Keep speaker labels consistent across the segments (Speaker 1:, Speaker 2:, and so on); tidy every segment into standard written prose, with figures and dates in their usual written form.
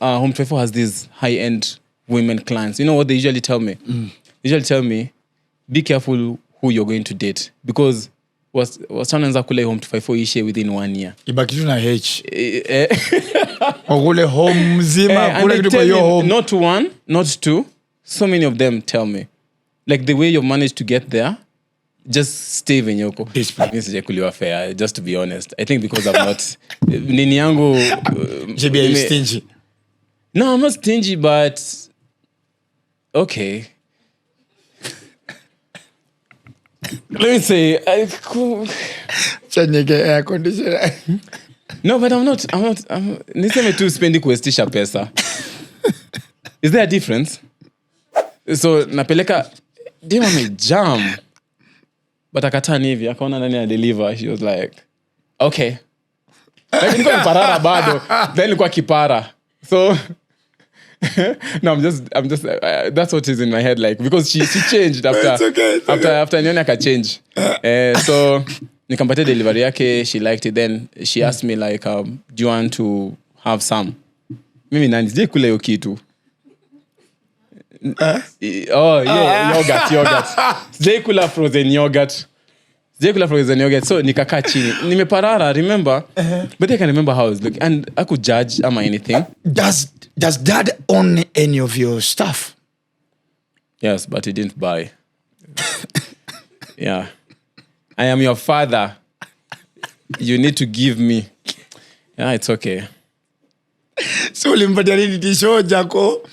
Speaker 1: Home 24 has these high-end women clients. You know what they usually tell me? They usually tell me, be careful who you're going to date. Because wasichana kule Home 24 ishe within 1 year.
Speaker 2: Ibaki tu na H. Kule home mzima, kule kitu kwa your home.
Speaker 1: Not one, not two. So many of them tell me. Like the way you've managed to get there, just stay venye uko. Sijakuliwa fair, just to be honest. I think because I'm not nini yangu
Speaker 2: JB, are you stingy?
Speaker 1: No, I'm not stingy, but okay. Let me say
Speaker 2: Chanyeke air conditioner.
Speaker 1: No, but I'm not niseme tu spendi kuestisha pesa. Is there a difference? So napeleka dima me jam. But akatani hivi akaona nani ana deliver. She was like, okay. Like nilikuwa parara bado. Then nilikuwa kipara. So no, I'm just that's what is in my head, like, because she changed after after nione aka change. So nikampatia delivery yake, she liked it. Then she asked me like, do you want to have some? Mimi nani sije kula hiyo kitu. Yogurt. Sije kula frozen yogurt. So nikakaa chini. Nimeparara, remember? But I can remember how I was looking. And I could judge am I anything.
Speaker 2: Does Dad own any of your stuff?
Speaker 1: Yes, but he didn't buy. Yeah. I am your father. You need to give me. Yeah, it's okay.
Speaker 2: So ulimpatia nini t-shirt yako?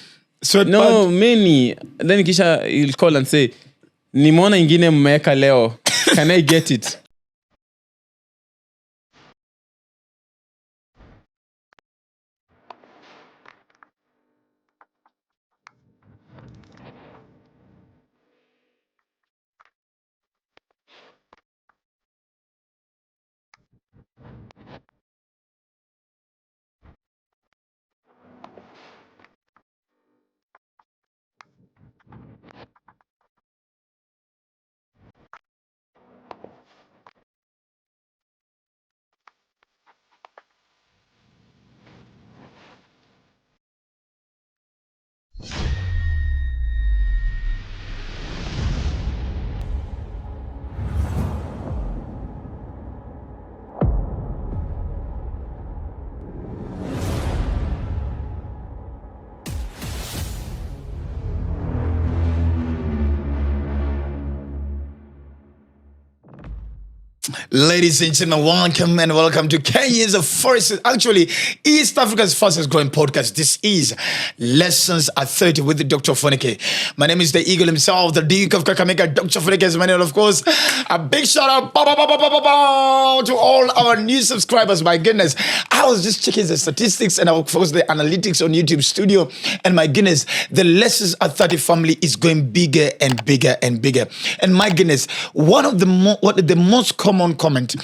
Speaker 1: No, many. Then kisha he'll call and say, nimeona ingine mmeweka leo. Can I get it?
Speaker 2: Ladies and gentlemen, welcome to Kenya's first, actually East Africa's fastest growing podcast. This is Lessons at 30 with Dr. Ofweneke. My name is the Eagle himself, the Duke of Kakamega. Dr. Ofweneke is my name, of course. A big shout out to all our new subscribers. My goodness, I was just checking the statistics and of course the analytics on YouTube Studio, and my goodness, the Lessons at 30 family is going bigger and bigger and bigger. And my goodness, one of the most common comment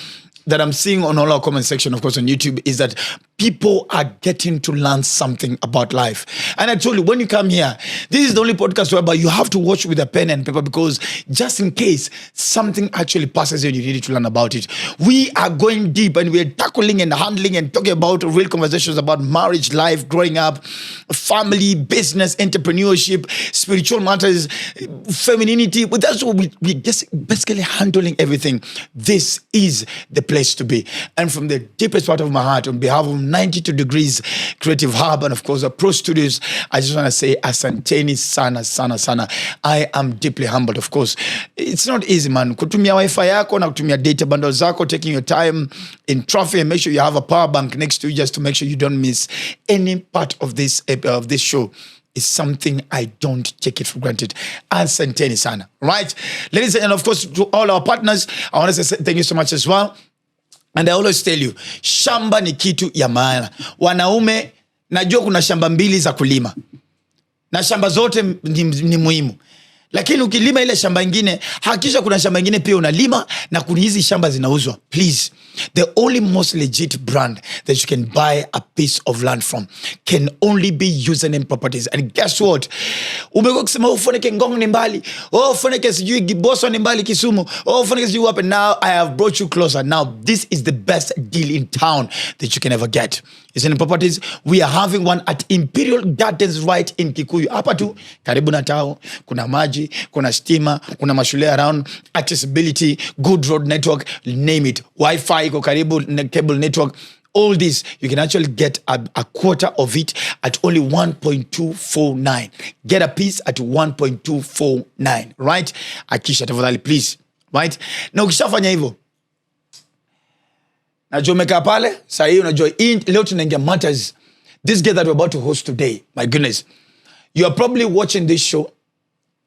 Speaker 2: that I'm seeing on all our comment section, of course, on YouTube, is that people are getting to learn something about life. And I told you, when you come here, this is the only podcast whereby you have to watch with a pen and paper, because just in case something actually passes you and you need to learn about it. We are going deep and we're tackling and handling and talking about real conversations about marriage, life, growing up, family, business, entrepreneurship, spiritual matters, femininity. But that's what we just basically handling everything. This is the place to be. And from the deepest part of my heart, on behalf of 92 Degrees Creative Hub and of course the Pro Studios, I just want to say asanteni sana. I am deeply humbled. Of course, it's not easy, man. Kutumia wifi yako na kutumia data bundles zako, taking your time in traffic, and make sure you have a power bank next to you just to make sure you don't miss any part of this show. Is something I don't take it for granted. Asanteni sana. Right? Ladies and of course, to all our partners, I want to say thank you so much as well. And I always tell you, shamba ni kitu ya maana. Wanaume, najua kuna shamba mbili za kulima. Na shamba zote ni muhimu. Lakini ukilima ile shamba ingine, hakikisha kuna shamba ingine pia unalima na kuna hizi shamba zinauzwa. Please, the only most legit brand that you can buy a piece of land from can only be Username Properties. And guess what? Umekuwa kusema Ofweneke Ngong ni mbali. Ofweneke sijui Giboso ni mbali Kisumu. Ofweneke sijui wapi. Now I have brought you closer. Now this is the best deal in town that you can ever get. Username Properties, we are having one at Imperial Gardens right in Kikuyu. Hapa tu karibu na tao, kuna maji, kuna stima, kuna mashule around, accessibility, good road network, name it. Wi-Fi iko karibu, cable network. All this, you can actually get a quarter of it at only 1.249. Get a piece at 1.249, right? Akisha tafadhali, please, right? Na ukishafanya hivyo, najua umekaa pale, saa hii unajua leo tunaingia matters. This guest that we're about to host today, my goodness, you are probably watching this show,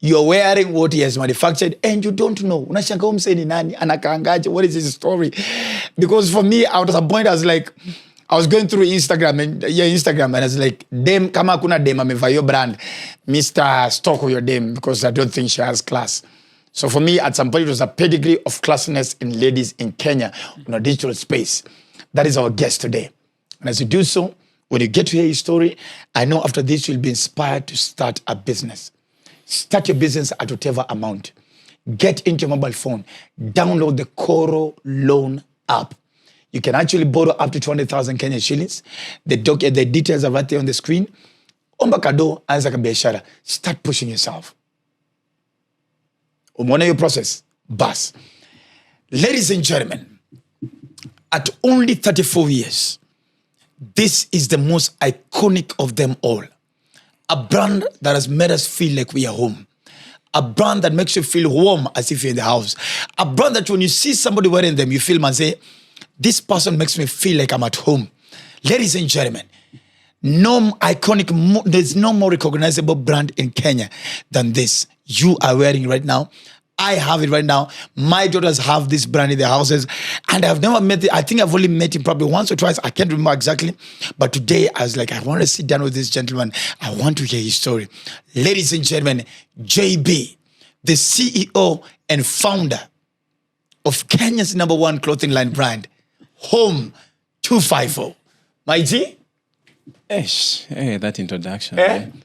Speaker 2: you're wearing what he has manufactured and you don't know. Unashanga umse ni nani, anakaangaje, what is his story? Because for me, at a point, I was going through Instagram and I was like, dem, kama kuna dem amevaa your brand, Mr. Stock your dem, because I don't think she has class. So for me, at some point, it was a pedigree of classiness in ladies in Kenya on a digital space. That is our guest today. And as you do so, when you get to hear his story, I know after this, you'll be inspired to start a business. Start your business at whatever amount. Get into your mobile phone. Download the Koro Loan app. You can actually borrow up to 200,000 Kenya shillings. The details are right there on the screen. Omba kado, anza kabiashara. Start pushing yourself. Umeona your process? Bas. Ladies and gentlemen, at only 34 years, this is the most iconic of them all. A brand that has made us feel like we are home. A brand that makes you feel warm as if you're in the house. A brand that when you see somebody wearing them, you feel, man, say, this person makes me feel like I'm at home. Ladies and gentlemen, there's no more recognizable brand in Kenya than this. You are wearing right now. I have it right now. My daughters have this brand in their houses. And I've never met it. I think I've only met him probably once or twice. I can't remember exactly. But today, I was like, I want to sit down with this gentleman. I want to hear his story. Ladies and gentlemen, JB, the CEO and founder of Kenya's #1 clothing line brand, Home 254. My G?
Speaker 1: That introduction.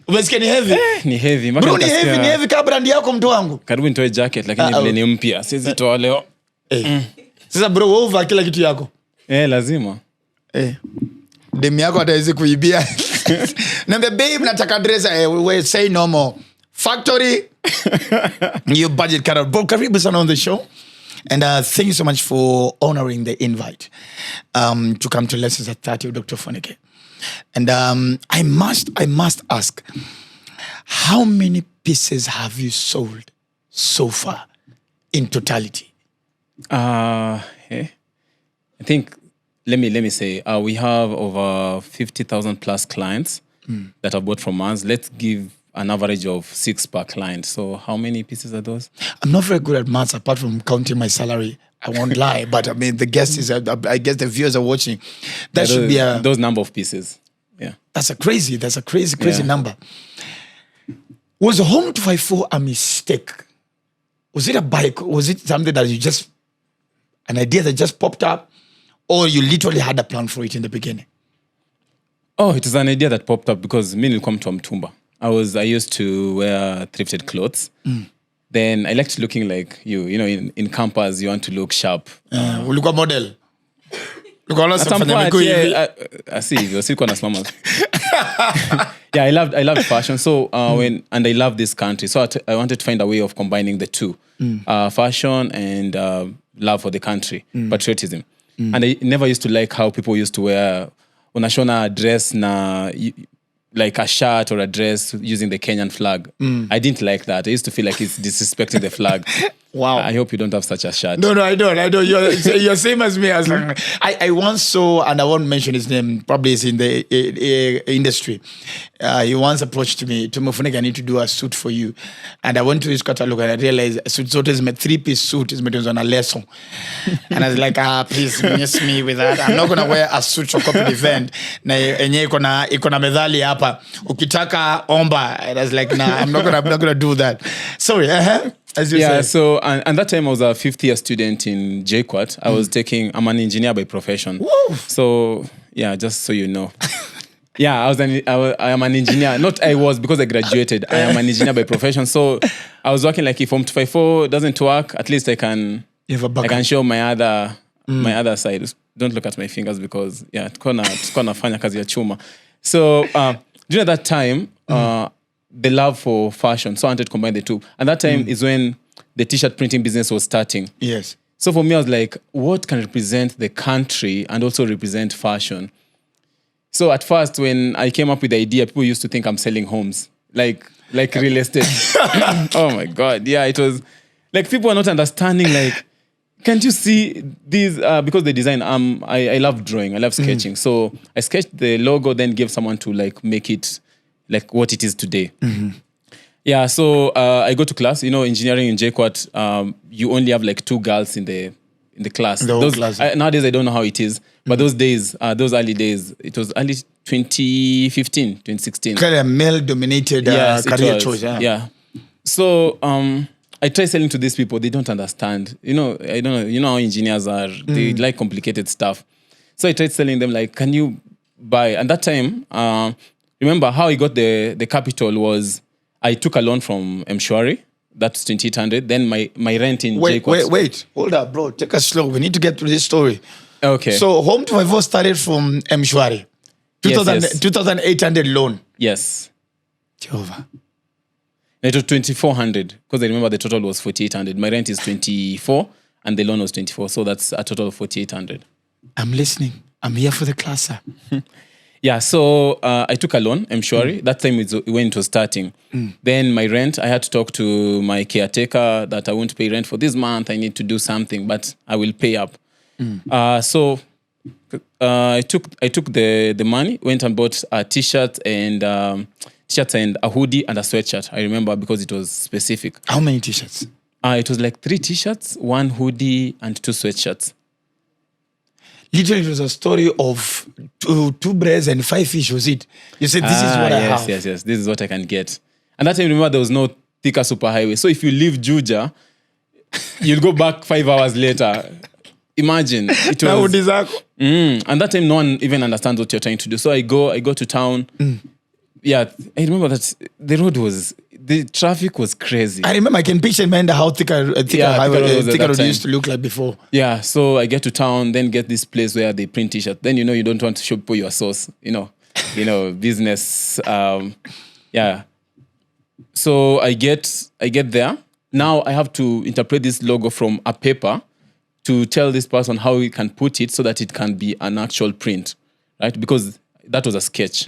Speaker 2: Umesikia ni heavy?
Speaker 1: Ni heavy.
Speaker 2: Bro, ni heavy ka brand yako mtu wangu.
Speaker 1: Karibu nitoe jacket lakini vile ni mpya. Siwezi toa leo.
Speaker 2: Sasa bro, wewe uvaa kila kitu yako.
Speaker 1: Lazima.
Speaker 2: Demi yako atawezi kuibia. Nambe babe nataka dress, we say no more. Factory. Your budget cut out. Bro, karibu sana on the show. And thank you so much for honoring the invite to come to Lessons at 30 with Dr. Ofweneke. And I must ask, how many pieces have you sold so far in totality?
Speaker 1: I think, let me say, we have over 50,000 plus clients that have bought from us. Let's give an average of 6 per client. So how many pieces are those?
Speaker 2: I'm not very good at maths apart from counting my salary. I won't lie, but I mean, the guest is, I guess the viewers are watching. That should be
Speaker 1: those number of pieces. Yeah.
Speaker 2: That's a crazy number. Was Home 254 a mistake? Was it a bike? Was it something that you just, an idea that just popped up? Or you literally had a plan for it in the beginning?
Speaker 1: Oh, it is an idea that popped up because me nilikuwa mtu wa mtumba. I used to wear thrifted clothes. Then I liked looking like you. You know, in campus, you want to look sharp.
Speaker 2: Ulikuwa model?
Speaker 1: At some point, I see. You're still going to smile. Yeah, I loved fashion. So and I love this country. So I wanted to find a way of combining the two, fashion and love for the country, patriotism. And I never used to like how people used to wear unashona dress na like a shirt or a dress using the Kenyan flag. I didn't like that. I used to feel like it's disrespecting the flag.
Speaker 2: Wow.
Speaker 1: I hope you don't have such a shirt.
Speaker 2: No, I don't. You're same as me. I once saw, and I won't mention his name, probably is in the industry. He once approached me, Ofweneke, I need to do a suit for you. And I went to his catalog and I realized a suit is my 3-piece suit is made on a lesson. And I was like, please miss me with that. I'm not going to wear a suit for corporate event. Na enye ikona medali hapa. Ukitaka omba. And I was like, nah, I'm not gonna do that. Sorry. As you said.
Speaker 1: So and that time I was a 5th-year student in JQuat. I'm an engineer by profession.
Speaker 2: Woo.
Speaker 1: So just so you know. I am an engineer. Not I was, because I graduated. I am an engineer by profession. So I was working like, if Form 254 doesn't work, at least I can show my other side. Don't look at my fingers because it's gonna fanya kazi ya chuma. So during that time, the love for fashion, so I wanted to combine the two. And that time is when the t-shirt printing business was starting.
Speaker 2: Yes.
Speaker 1: So for me, I was like, what can represent the country and also represent fashion? So at first, when I came up with the idea, people used to think I'm selling homes, like real estate. Oh my God. Yeah, it was like people are not understanding, like, can't you see these? Because the design, I love drawing, I love sketching. So I sketched the logo, then gave someone to like make it like what it is today. Yeah, so I go to class. Engineering in JQuat, you only have like 2 girls in the class. Nowadays, I don't know how it is. But those days, those early days, it was early 2015, 2016.
Speaker 2: Kind of male-dominated career choice.
Speaker 1: Yeah. So I try selling to these people. They don't understand. I don't know. You know how engineers are. They like complicated stuff. So I tried selling them like, can you buy? And that time, remember how I got the capital was I took a loan from Mshwari. That's 2,800. Then my rent in JQuat.
Speaker 2: Wait. Hold up, bro. Take us slow. We need to get through this story. Okay. So Home 254 started from Mshwari. 2,800 loan.
Speaker 1: Yes.
Speaker 2: Jehovah.
Speaker 1: It was 2,400 because I remember the total was 4,800. My rent is 24 and the loan was 24. So that's a total of 4,800.
Speaker 2: I'm listening. I'm here for the class, sir.
Speaker 1: Yeah, so I took a loan, Mshwari. That time when it was starting. Then my rent, I had to talk to my caretaker that I won't pay rent for this month. I need to do something, but I will pay up. So I took the money, went and bought a t-shirt and a hoodie and a sweatshirt. I remember because it was specific.
Speaker 2: How many t-shirts?
Speaker 1: It was like 3 t-shirts, 1 hoodie and 2 sweatshirts.
Speaker 2: Literally, it was a story of 2 breads and 5 fish, was it? You said, this is what I have.
Speaker 1: Yes. This is what I can get. And that time, remember, there was no Thika superhighway. So if you leave Juja, you'll go back 5 hours later. Imagine. It was... and that time, no one even understands what you're trying to do. So I go to town. Yeah, I remember that the traffic was crazy.
Speaker 2: I remember, I can picture in mind how Thika road used to look like before.
Speaker 1: Yeah, so I get to town, then get this place where they print t-shirts. Then you don't want to show people your source, business. Yeah. So I get there. Now I have to interpret this logo from a paper to tell this person how he can put it so that it can be an actual print, right? Because that was a sketch.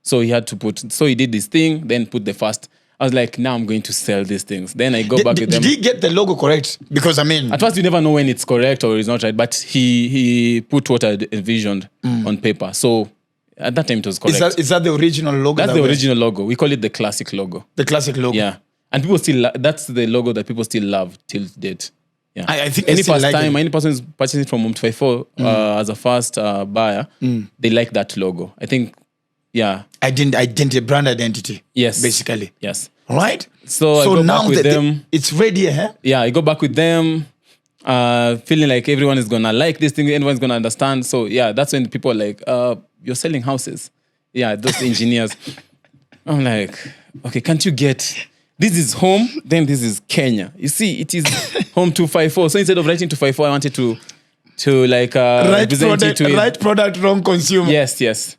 Speaker 1: So he had to so he did this thing, then put the first. I was like, now I'm going to sell these things. Then I go back with them.
Speaker 2: Did he get the logo correct? Because at
Speaker 1: first you never know when it's correct or it's not right, but he put what I envisioned on paper. So at that time it was correct.
Speaker 2: Is that the original logo?
Speaker 1: That's the original logo. We call it the classic logo.
Speaker 2: The classic logo.
Speaker 1: Yeah. And people still, that's the logo that people still love till date. Yeah.
Speaker 2: I think
Speaker 1: any person is purchasing from Home 254 as a first buyer, they like that logo. I think, yeah.
Speaker 2: Identity, brand identity.
Speaker 1: Yes.
Speaker 2: Basically.
Speaker 1: Yes.
Speaker 2: Right?
Speaker 1: So I go
Speaker 2: now
Speaker 1: back with them.
Speaker 2: It's ready, huh?
Speaker 1: Yeah, I go back with them, feeling like everyone is going to like this thing, everyone's going to understand. So yeah, that's when people are like, you're selling houses. Yeah, those engineers. I'm like, okay, can't you get... This is home, then this is Kenya. You see, it is Home 254. So instead of writing 254, I wanted to like represent it to
Speaker 2: right product, wrong consumer.
Speaker 1: Yes.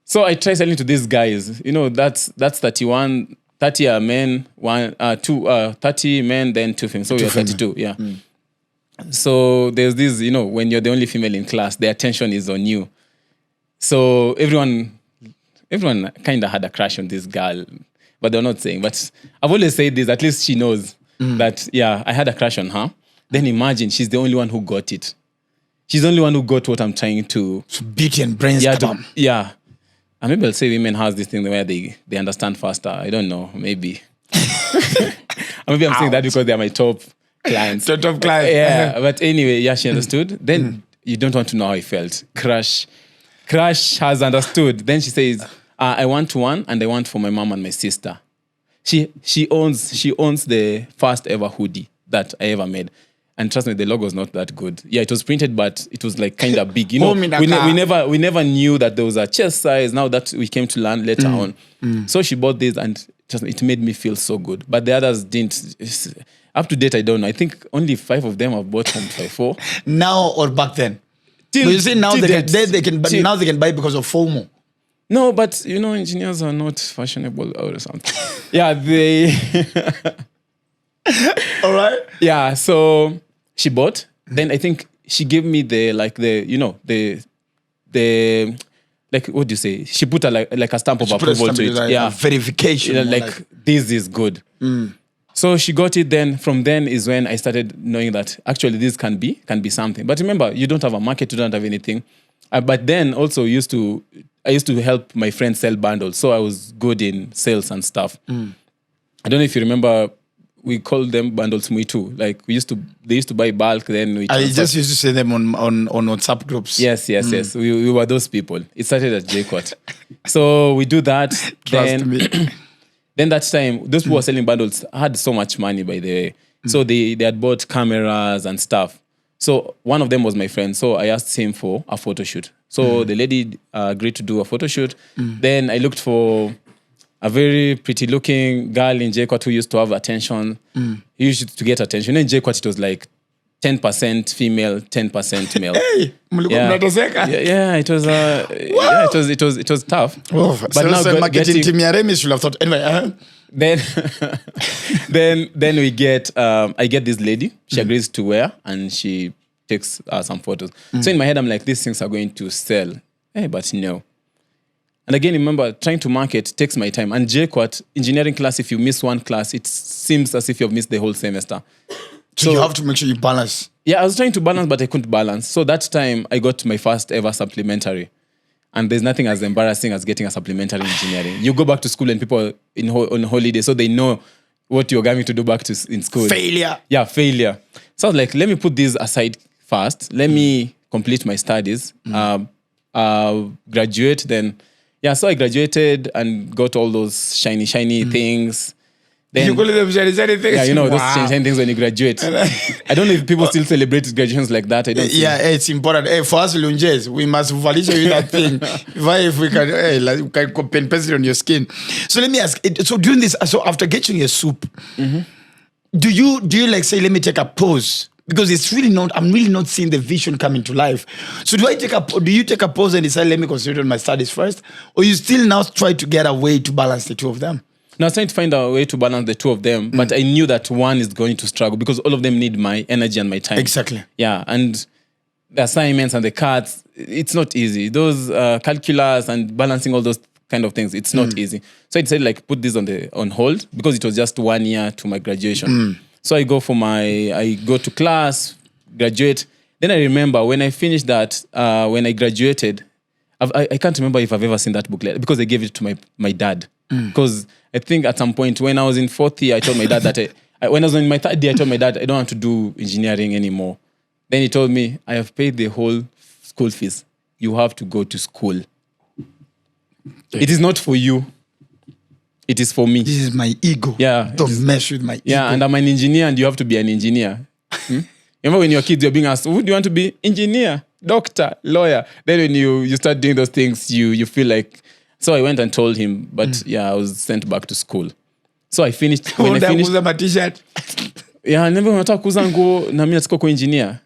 Speaker 1: So I try selling to these guys. That's 30 men, 30 men, then 2 females. So we are 32, yeah. So there's this, when you're the only female in class, the attention is on you. So everyone kind of had a crush on this girl, but they're not saying. But I've always said this, at least she knows. that, I had a crush on her. Then imagine she's the only one who got it. She's the only one who got what I'm trying to...
Speaker 2: Beauty and brains.
Speaker 1: And maybe I'll say women has this thing where they understand faster. I don't know. Maybe. Maybe I'm saying that because they're my top clients.
Speaker 2: Top clients.
Speaker 1: Yeah. But anyway, she understood. Then you don't want to know how I felt. Crush has understood. Then she says, I want one and I want for my mom and my sister. She owns the first ever hoodie that I ever made. And trust me, the logo is not that good. Yeah, it was printed, but it was like kind of big. You know, we never knew that there was a chest size. Now that we came to learn later on. So she bought this and just it made me feel so good. But the others didn't. Up to date, I don't know. I think only 5 of them have bought from 4.
Speaker 2: Now or back then? You see, now they can buy because of FOMO.
Speaker 1: No, but engineers are not fashionable or something. They...
Speaker 2: All right.
Speaker 1: Yeah, so she bought. Then I think she gave me the what do you say? She put a stamp of approval to it.
Speaker 2: Verification.
Speaker 1: This is good. So she got it. Then from then is when I started knowing that actually this can be something. But remember, you don't have a market, you don't have anything. But then also I used to help my friends sell bundles. So I was good in sales and stuff. I don't know if you remember. We called them bundles me too. Like they used to buy bulk. Then
Speaker 2: I just used to say them on WhatsApp groups.
Speaker 1: Yes. We were those people. It started at JQuat. So we do that.
Speaker 2: Trust me.
Speaker 1: Then that time, those people who were selling bundles had so much money, by the way. So they had bought cameras and stuff. So one of them was my friend. So I asked him for a photo shoot. So the lady agreed to do a photo shoot. Then I looked for a very pretty looking girl in JQuat who used to have attention. He used to get attention. In JQuat, it was like 10% female, 10% male.
Speaker 2: Hey,
Speaker 1: it was tough.
Speaker 2: But now marketing team Yaremi should have thought anyway.
Speaker 1: Then we get I get this lady. She agrees to wear and she takes some photos. So in my head, I'm like, these things are going to sell. But no. And again, remember, trying to market takes my time. And JQuat, engineering class, if you miss one class, it seems as if you've missed the whole semester.
Speaker 2: So you have to make sure you balance.
Speaker 1: Yeah, I was trying to balance, but I couldn't balance. So that time, I got my first ever supplementary. And there's nothing as embarrassing as getting a supplementary in engineering. You go back to school and people on holiday, so they know what you're going to do back in school.
Speaker 2: Failure.
Speaker 1: Yeah, failure. So I was like, let me put this aside first. Let me complete my studies, graduate, then... Yeah, so I graduated and got all those shiny things. Then,
Speaker 2: you call them shiny things?
Speaker 1: Yeah, those shiny things when you graduate. I don't know if people still celebrate graduations like that. I don't
Speaker 2: Yeah, it's important. For us lunges, we must validate you that thing. If we can, we can pen pencil on your skin. So let me ask. So during this, so after getting your soup, do you like say, let me take a pause? Because I'm really not seeing the vision coming to life. So do you take a pause and decide, let me concentrate on my studies first? Or you still now try to get a way to balance the two of them?
Speaker 1: No, I was trying to find a way to balance the two of them, but I knew that one is going to struggle because all of them need my energy and my time.
Speaker 2: Exactly.
Speaker 1: Yeah, and the assignments and the cards, it's not easy. Those calculus and balancing all those kind of things, it's not easy. So I decided put this on hold because it was just 1 year to my graduation. So I go to class, graduate. Then I remember when I finished that, when I graduated, I can't remember if I've ever seen that booklet because I gave it to my dad. Because I think at some point when I was in 4th year, I told my dad that when I was in my 3rd year, I told my dad, I don't want to do engineering anymore. Then he told me, I have paid the whole school fees. You have to go to school. It is not for you. It is for me.
Speaker 2: This is my ego.
Speaker 1: Yeah.
Speaker 2: Don't mess with my ego.
Speaker 1: Yeah, and I'm an engineer and you have to be an engineer. Remember when you're kids, you're being asked, who do you want to be? Engineer, doctor, lawyer. Then when you start doing those things, you feel like... So I went and told him, but I was sent back to school. So I finished... When I finished...
Speaker 2: my t-shirt.
Speaker 1: Yeah, I never want to kuuza nguo na mimi nataka kuwa engineer.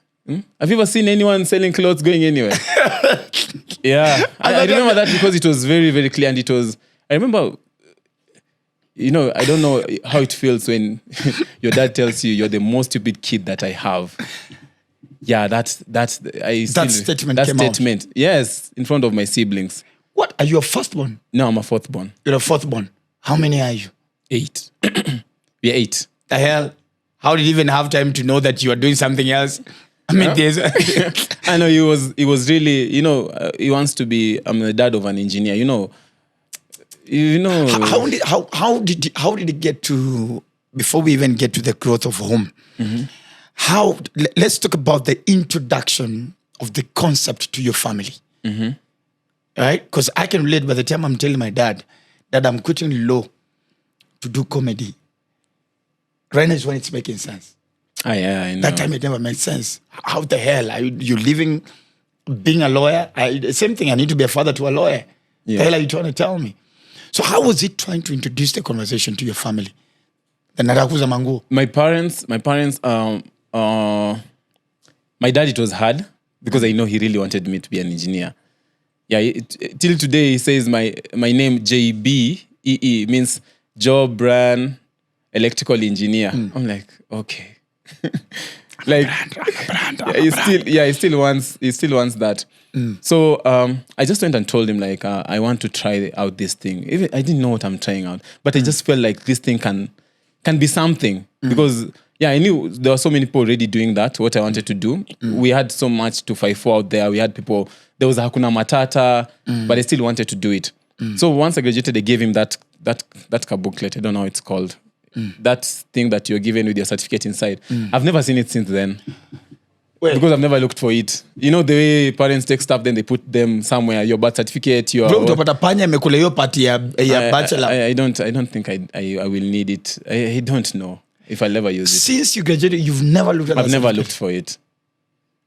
Speaker 1: Have you ever seen anyone selling clothes going anywhere? Yeah. I remember that because it was very, very clear and it was... I remember... I don't know how it feels when your dad tells you you're the most stupid kid that I have. Yeah, that statement. Yes, in front of my siblings.
Speaker 2: What? Are you a firstborn?
Speaker 1: No, I'm a fourthborn.
Speaker 2: You're a fourthborn. How many are you?
Speaker 1: 8. We're 8.
Speaker 2: The hell? How did he even have time to know that you are doing something else? I mean, there's...
Speaker 1: I know he was really, he wants to be the dad of an engineer,
Speaker 2: How did it get to, before we even get to the growth of home, let's talk about the introduction of the concept to your family. Right? Because I can relate. By the time I'm telling my dad that I'm quitting law to do comedy, right now is when it's making sense.
Speaker 1: Yeah, I know.
Speaker 2: That time it never made sense. How the hell are you living, being a lawyer? Same thing, I need to be a father to a lawyer.
Speaker 1: Yeah.
Speaker 2: The hell are you trying to tell me? So how was it trying to introduce the conversation to your family?
Speaker 1: My parents, my dad, it was hard because I know he really wanted me to be an engineer. Yeah, till today he says my name JBEE means job brand electrical engineer. I'm like, okay. Like he still wants that. So I just went and told him like I want to try out this thing. Even I didn't know what I'm trying out, but I just felt like this thing can be something because I knew there were so many people already doing that, what I wanted to do. We had so much to fight for out there. We had people, there was Hakuna Matata, but I still wanted to do it. So once I graduated, they gave him that booklet. I don't know how it's called. That thing that you're given with your certificate inside. I've never seen it since then. Because I've never looked for it. You know the way parents take stuff, then they put them somewhere. Your birth certificate, your... I don't think I will need it. I don't know if I'll ever use it.
Speaker 2: Since you graduated, you've never looked at it?
Speaker 1: I've never looked for it.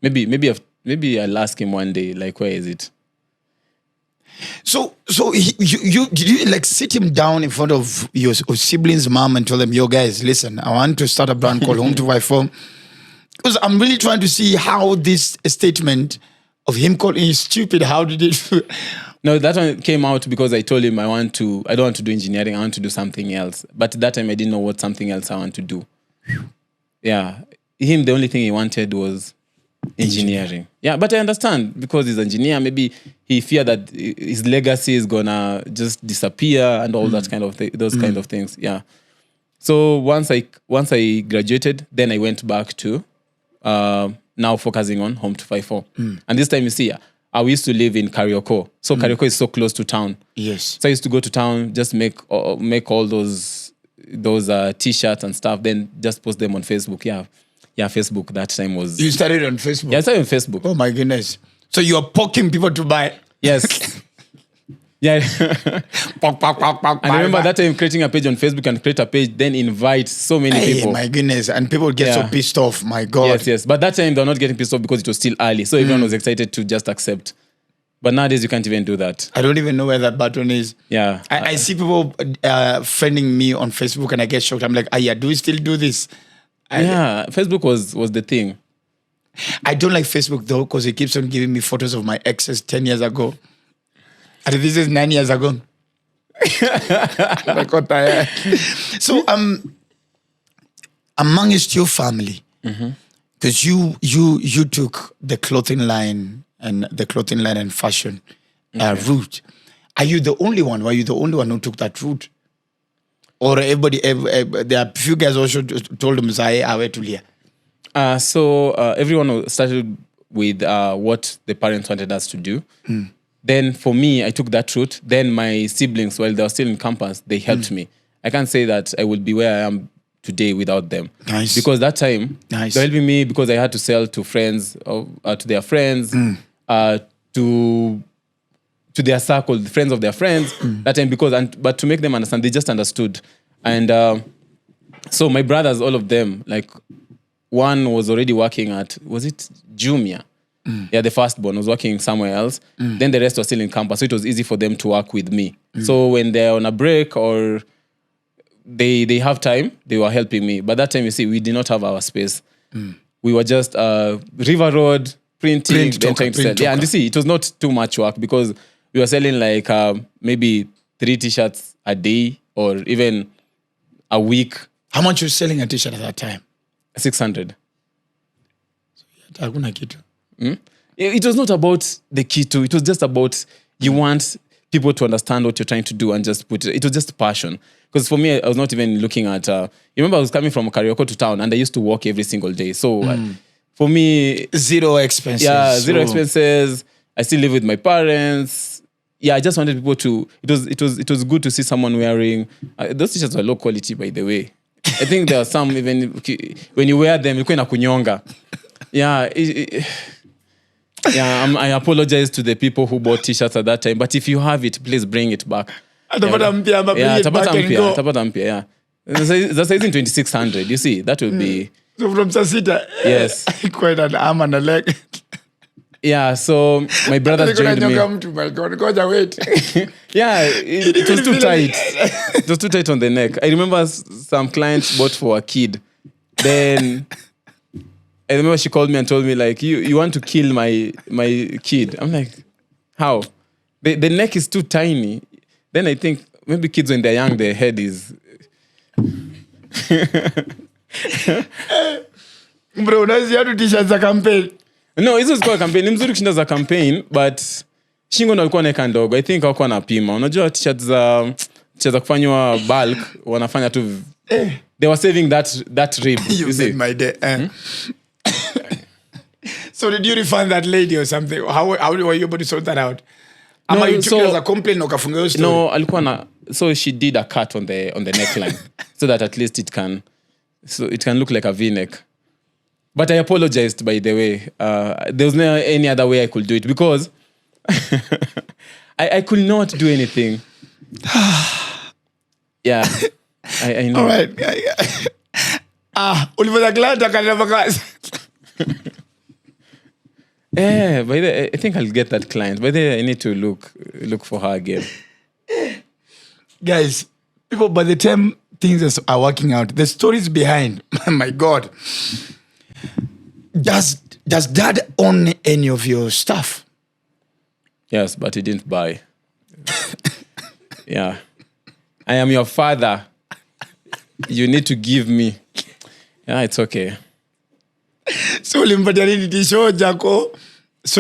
Speaker 1: Maybe I'll ask him one day, like, where is it?
Speaker 2: So you did you like sit him down in front of your siblings' mom and tell them, yo guys, listen, I want to start a brand called Home to Fight For? Because I'm really trying to see how this statement of him calling you stupid, how did it...
Speaker 1: No, that one came out because I told him I don't want to do engineering, I want to do something else. But at that time I didn't know what something else I want to do. Yeah. Him, the only thing he wanted was engineering. Yeah, but I understand because he's an engineer, maybe he feared that his legacy is gonna just disappear and all that kind of those kind of things. Yeah. So once I graduated, then I went back to now focusing on Home to Fight For. And this time you see, I used to live in Karioko. So Karioko is so close to town.
Speaker 2: Yes.
Speaker 1: So I used to go to town, just make all those t-shirts and stuff, then just post them on Facebook. Yeah, Facebook that time was...
Speaker 2: You started on Facebook?
Speaker 1: Yeah, I started on Facebook.
Speaker 2: Oh my goodness. So you're poking people to buy?
Speaker 1: Yes. Yeah. And I remember that time creating a page on Facebook and create a page, then invite so many people.
Speaker 2: My goodness. And people get so pissed off. My God.
Speaker 1: Yes. But that time they were not getting pissed off because it was still early. So everyone was excited to just accept. But nowadays you can't even do that.
Speaker 2: I don't even know where that button is.
Speaker 1: Yeah.
Speaker 2: I see people friending me on Facebook and I get shocked. I'm like, do we still do this?
Speaker 1: Facebook was the thing.
Speaker 2: I don't like Facebook though because it keeps on giving me photos of my exes 10 years ago. And this is 9 years ago. So amongst your family, because you took the clothing line and fashion route. Are you the only one? Were you the only one who took that route? Or everybody, there are a few guys also told them, I went to Leah.
Speaker 1: So everyone started with what the parents wanted us to do. Then for me, I took that route. Then my siblings, while they were still in campus, they helped me. I can't say that I would be where I am today without them.
Speaker 2: Nice.
Speaker 1: Because that time, they were helping me because I had to sell to friends, to their friends, to their circle, the friends of their friends. That time, but to make them understand, they just understood. And so my brothers, all of them, like one was already working at, was it Jumia? Yeah, the firstborn was working somewhere else. Then the rest was still in campus. So it was easy for them to work with me. So when they're on a break or they have time, they were helping me. But that time, you see, we did not have our space. We were just River Road, printing, then trying to sell. Yeah, and you see, it was not too much work because we were selling like maybe 3 t-shirts a day or even a week.
Speaker 2: How much were you selling a t-shirt at that time?
Speaker 1: 600. It was not about the keto. It was just about you want people to understand what you're trying to do and just put it. It was just passion. Because for me, I was not even looking at. You remember, I was coming from Karioko to town, and I used to walk every single day. So for me,
Speaker 2: zero expenses.
Speaker 1: Yeah, zero expenses. I still live with my parents. Yeah, I just wanted people to. It was good to see someone wearing. Those t-shirts were low quality, by the way. I think there are some even when you wear them, you're kunyonga. Yeah. I apologize to the people who bought t-shirts at that time. But if you have it, please bring it back.
Speaker 2: Tapata
Speaker 1: mpya, yeah. That's in 2600. You see, that will be.
Speaker 2: So from Sasita,
Speaker 1: yes,
Speaker 2: quite an arm and a leg.
Speaker 1: Yeah, so my brother joined me. Yeah, it was too tight. It was too tight on the neck. I remember some clients bought for a kid. Then I remember she called me and told me, like, you want to kill my kid. I'm like, how? The neck is too tiny. Then I think maybe kids when they're young, their head is.
Speaker 2: Bro, unaweza yatu t-shirts za campaign.
Speaker 1: No, hizo zilikuwa campaign. Ni mzuri kushinda za campaign, but shingo ndo alikuwa naeka ndogo. I think hawakuwa napima. Unajua t-shirts za kufanywa bulk wanafanya tu. They were saving that rib.
Speaker 2: You made my day. So did you refund that lady or something? How were you able to sort that out?
Speaker 1: No,
Speaker 2: you took it as a complaint or kafunga your story?
Speaker 1: No, alikuwa na. So she did a cut on the neckline so that at least it can look like a V-neck. But I apologized, by the way. There was no any other way I could do it because I could not do anything. Yeah, I know.
Speaker 2: All right. Ulipata client akaneva kazi.
Speaker 1: Yeah, by the way, I think I'll get that client. By the way, I need to look for her again.
Speaker 2: Guys, people, by the time things are working out, the stories behind, my God. Does dad own any of your stuff?
Speaker 1: Yes, but he didn't buy. Yeah. I am your father. You need to give me. Yeah, it's okay.
Speaker 2: So ulimpatia nini t-shirt jako?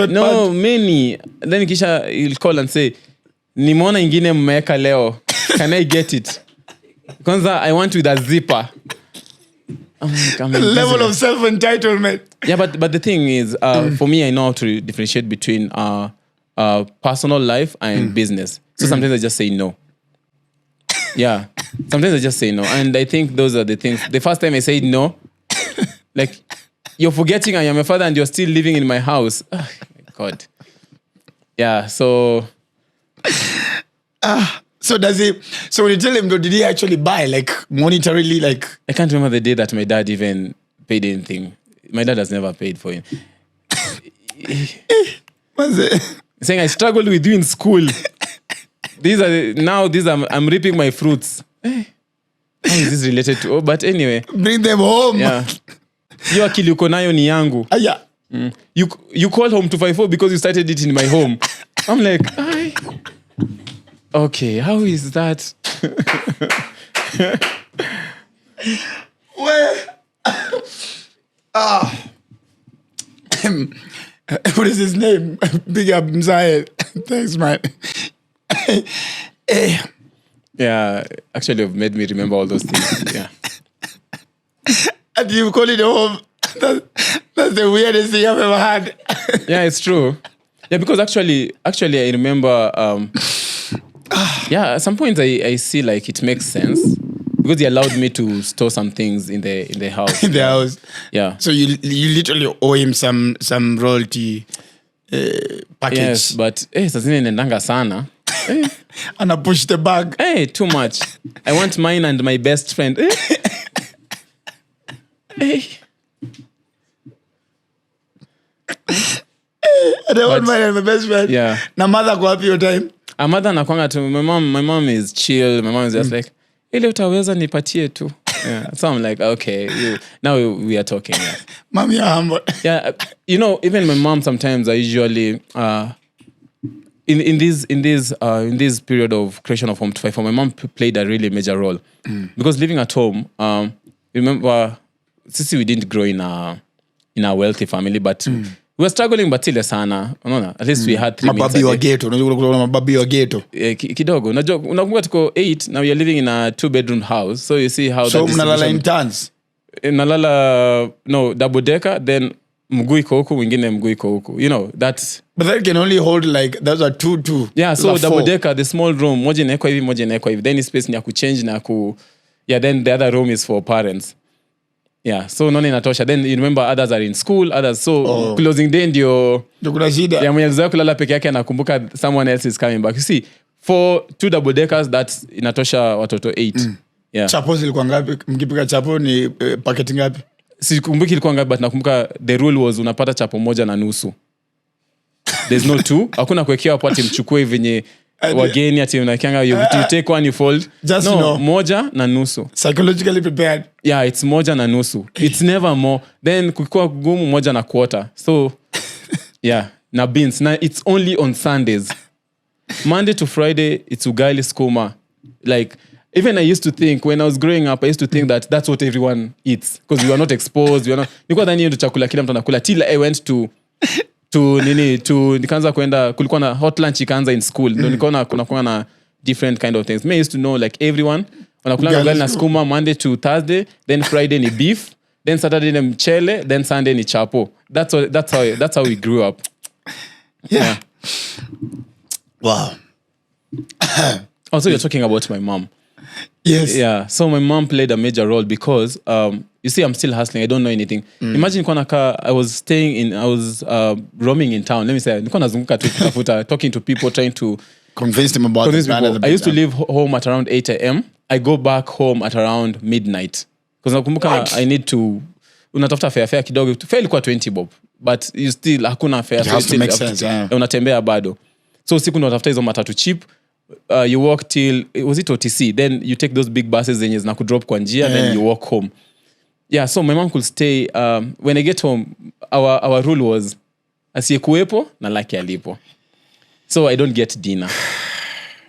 Speaker 1: No, many. Then kisha he'll call and say, nimeona ingine mmeweka leo. Can I get it? Kwanza I want with a zipper.
Speaker 2: The level of self-entitlement.
Speaker 1: Yeah, but the thing is, for me, I know how to differentiate between personal life and business. So sometimes I just say no. Yeah, sometimes I just say no. And I think those are the things. The first time I said no, like, you're forgetting I am your father and you're still living in my house. Oh, my God. Yeah, so...
Speaker 2: So when you tell him, did he actually buy, like, monetarily, like...
Speaker 1: I can't remember the day that my dad even paid anything. My dad has never paid for it.
Speaker 2: What's it?
Speaker 1: Saying I struggled with you in school. I'm reaping my fruits. How is this related to? Oh, but anyway.
Speaker 2: Bring them home.
Speaker 1: Yeah. Yo akili uko nayo ni yangu.
Speaker 2: Yeah.
Speaker 1: You call home 254 because you started it in my home. I'm like, okay, how is that?
Speaker 2: Well, what is his name? Big up Mzaya. Thanks, man.
Speaker 1: Yeah, actually, you've made me remember all those things. Yeah.
Speaker 2: And you call it a home. That's the weirdest thing I've ever had.
Speaker 1: Yeah, it's true. Yeah, because actually, I remember. Yeah, at some point I see like it makes sense because he allowed me to store some things in the house.
Speaker 2: In the house.
Speaker 1: Yeah.
Speaker 2: So you literally owe him some royalty package.
Speaker 1: Yes, but sazine nendanga sana.
Speaker 2: And I push the bag.
Speaker 1: Too much. I want mine and my best friend.
Speaker 2: I don't want mine and my best friend.
Speaker 1: Yeah.
Speaker 2: Na mother go happy your time.
Speaker 1: Mother nakwanga tu. My mom is chill. My mom is just like, ile utaweza nipatie tu. Yeah. So I'm like, okay, now we are talking. Yeah.
Speaker 2: Mom, you're humble.
Speaker 1: Yeah, even my mom sometimes I usually in this period of creation of Home to Fight for, my mom played a really major role because living at home. Remember, Sisi, we didn't grow in a wealthy family, but we were struggling but ile sana unaona at least we had 3 meals
Speaker 2: mababi wa ghetto unajua kuna mababi wa ghetto
Speaker 1: kidogo unajua unakumbuka tuko 8 now we are living in a 2-bedroom house so you see how
Speaker 2: so mnalala in tons
Speaker 1: nalala no double decker then mguu iko huku mwingine mguu iko huku you know that's
Speaker 2: but that can only hold like those are two
Speaker 1: yeah so double decker the small room moja inaekwa hivi then space ni ya kuchange na yeah then the other room is for parents yeah so unaona inatosha then you remember others are in school others so closing day ndio
Speaker 2: kuna shida
Speaker 1: ya mwenye zoea kulala peke yake anakumbuka someone else is coming back you see for 2 double deckers that's inatosha watoto 8 yeah
Speaker 2: chapo zilikuwa ngapi mkipika chapo ni paketi ngapi
Speaker 1: sikumbuki ilikuwa ngapi but nakumbuka the rule was unapata chapo moja na nusu there's no 2 hakuna kuwekea hapo ati mchukue venye wageni ati unakianga you take one you fold
Speaker 2: just
Speaker 1: no
Speaker 2: know.
Speaker 1: moja na nusu
Speaker 2: psychologically prepared
Speaker 1: yeah it's moja na nusu it's never more then kukua gumu moja na quarter so yeah na beans na it's only on Sundays Monday to Friday it's ugali skuma like even I used to think when I was growing up I used to think that that's what everyone eats because we were not exposed we were not nilikuwa dhani hiyo ndio chakula kila mtu anakula till I went to nikaanza kwenda kulikuwa na hot lunch ikaanza in school ndio nikaona kuna na different kind of things me used to know like everyone wanakula ugali na skuma Monday to Thursday then Friday ni beef then Saturday ni mchele then Sunday ni chapo that's how we grew up
Speaker 2: yeah. Wow.
Speaker 1: Also you're talking about my mom.
Speaker 2: Yes.
Speaker 1: Yeah. So my mom played a major role because you see I'm still hustling. I don't know anything. Imagine I was roaming in town. Let me say nilikuwa nazunguka tu kutafuta talking to people trying to
Speaker 2: convince them about the
Speaker 1: people. I used to leave home at around 8 a.m. I go back home at around midnight. Because nakumbuka I need to unatafuta fare kidogo. Fare ilikuwa 20 bob. But you still hakuna fare.
Speaker 2: So still make sense.
Speaker 1: Unatembea bado. So siku ndo unatafuta hizo matatu cheap. You walk till was it OTC then you take those big buses zenye zina kudrop kwa njia then you walk home yeah so my mom could stay when I get home our rule was asiyekuepo na laki alipo so I don't get dinner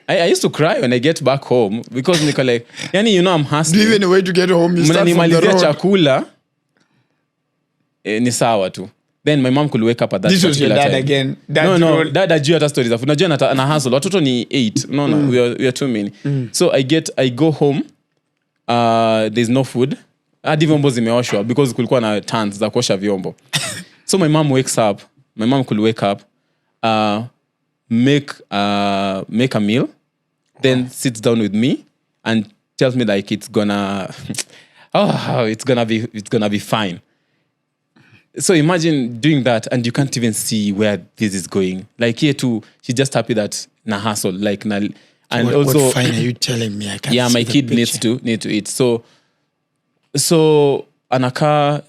Speaker 1: I used to cry when I get back home because niko like yani you know I'm hustling
Speaker 2: even a way to get home you start from the road
Speaker 1: chakula ni sawa tu then my mom could wake up at that
Speaker 2: this was your dad
Speaker 1: time.
Speaker 2: again
Speaker 1: no dad ajua hata stories afu unajua na hustle watoto ni 8 no we are too many so I go home there's no food hadi vyombo zimeoshwa because kulikuwa na tans za kuosha vyombo so my mom could wake up make a meal then sits down with me and tells me like it's gonna be fine. So imagine doing that and you can't even see where this is going. Like here too, she's just happy that na hustle. Like na, and
Speaker 2: what,
Speaker 1: also
Speaker 2: what fine are you telling me? I can't
Speaker 1: yeah,
Speaker 2: see
Speaker 1: my
Speaker 2: the
Speaker 1: kid
Speaker 2: picture.
Speaker 1: needs to eat. So anakaa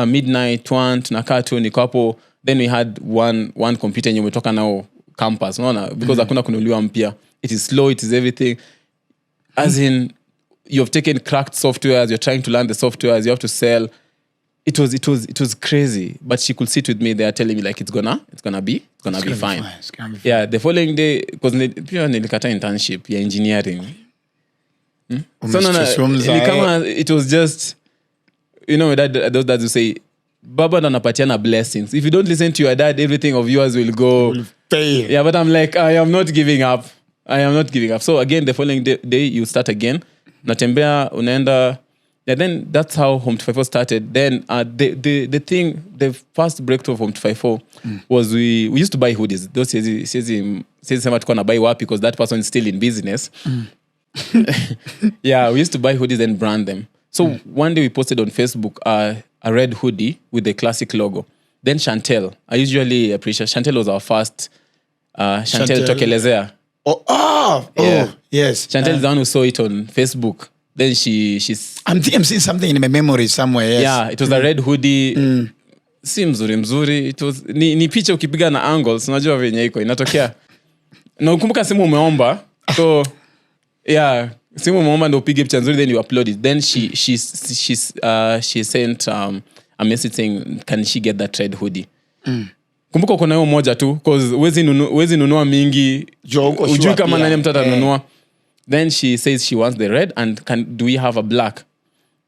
Speaker 1: midnight one tunakaa tu niko hapo. Then we had one computer yenye umetoka nao campus, unaona, because hakuna kununuliwa mpya. It is slow, it is everything. As in you've taken cracked softwares, you're trying to learn the softwares, you have to sell. It was crazy, but she could sit with me there telling me like it's gonna be fine. Yeah, the following day because pia nilikata internship ya engineering. So it was just those dads who say baba ndo anapatiana blessings. If you don't listen to your dad, everything of yours will
Speaker 2: fail.
Speaker 1: Yeah, but I'm like I am not giving up. So again the following day you start again. Natembea unaenda. Yeah, then that's how Home 254 started. Then the first breakthrough of Home 254 was we used to buy hoodies. Those says sema tuko na buy wapi because that person is still in business. Yeah, we used to buy hoodies and brand them. So one day we posted on Facebook a red hoodie with the classic logo. Then Chantel, I usually appreciate Chantel was our first Chantel Tokelezea.
Speaker 2: Yes.
Speaker 1: Chantel is the one who saw it on Facebook. Then she's
Speaker 2: I'm seeing something in my memory somewhere. Yes.
Speaker 1: Yeah, it was a red hoodie. Si mzuri. It was ni picha ukipiga na angles, unajua venye iko inatokea. Na ukumbuka simu umeomba. So yeah, simu umeomba ndio upige picha nzuri then you upload it. Then she sent a message saying can she get that red hoodie. Kumbuka uko na hiyo moja tu because huwezi nunua mingi. Ujui kama nani mtata nunua. Then she says she wants the red and do we have a black?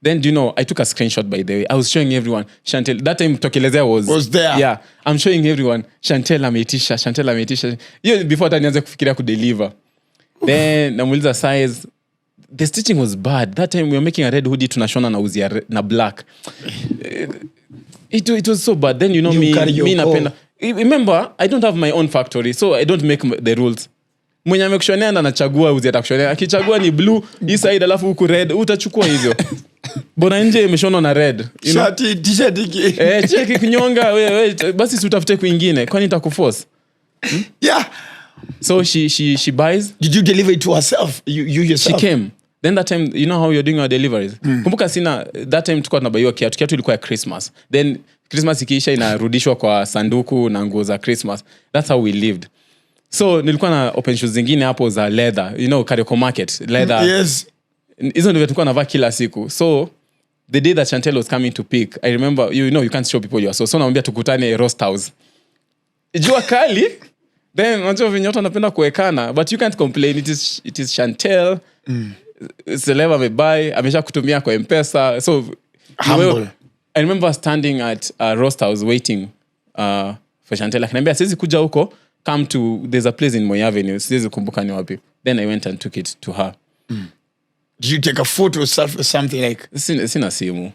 Speaker 1: Then do you know I took a screenshot, by the way. I was showing everyone Chantel. That time Tokelezea was
Speaker 2: there.
Speaker 1: Yeah, I'm showing everyone Chantel ameitisha. Hiyo before hata nianze kufikiria kudeliver. Then namuuliza size. The stitching was bad. That time we were making a red hoodie tunashona na uzi na black. It was so bad. Then you know me napenda. Remember, I don't have my own factory, so I don't make the rules. Mwenye amekushonea na anachagua uzi atakushonea. Akichagua ni blue, hii side alafu huku red, utachukua hivyo. Bona nje imeshonwa na red.
Speaker 2: Shati t-shirt hiki.
Speaker 1: Cheki kinyonga wewe basi utafute kwingine. Kwani itakuforce?
Speaker 2: Yeah.
Speaker 1: So she buys.
Speaker 2: Did you deliver it to herself? You yourself?
Speaker 1: She came. Then that time, you know how you're doing our deliveries. Kumbuka sina, that time tulikuwa tunabaiwa kiatu ilikuwa ya Christmas. Then Christmas ikiisha inarudishwa kwa sanduku na nguo za Christmas. That's how we lived. So nilikuwa na open shoes zingine hapo za leather, you know, Karioko Market, leather.
Speaker 2: Yes.
Speaker 1: Hizo ndio tulikuwa navaa kila siku. So the day that Chantel was coming to pick, I remember, you know, you can't show people your so namwambia tukutane Roast House. Jua kali. Then unajua vinyoto napenda kuwekana, but you can't complain. It is Chantel. Celeb amebuy, amesha kutumia kwa M-Pesa. So
Speaker 2: humble.
Speaker 1: I remember standing at a Roast House waiting for Chantel. Akaniambia siwezi kuja huko, come to, there's a place in Moi Avenue, siwezi kumbuka ni wapi. Then I went and took it to her.
Speaker 2: Did you take a photo or something like?
Speaker 1: Sina simu.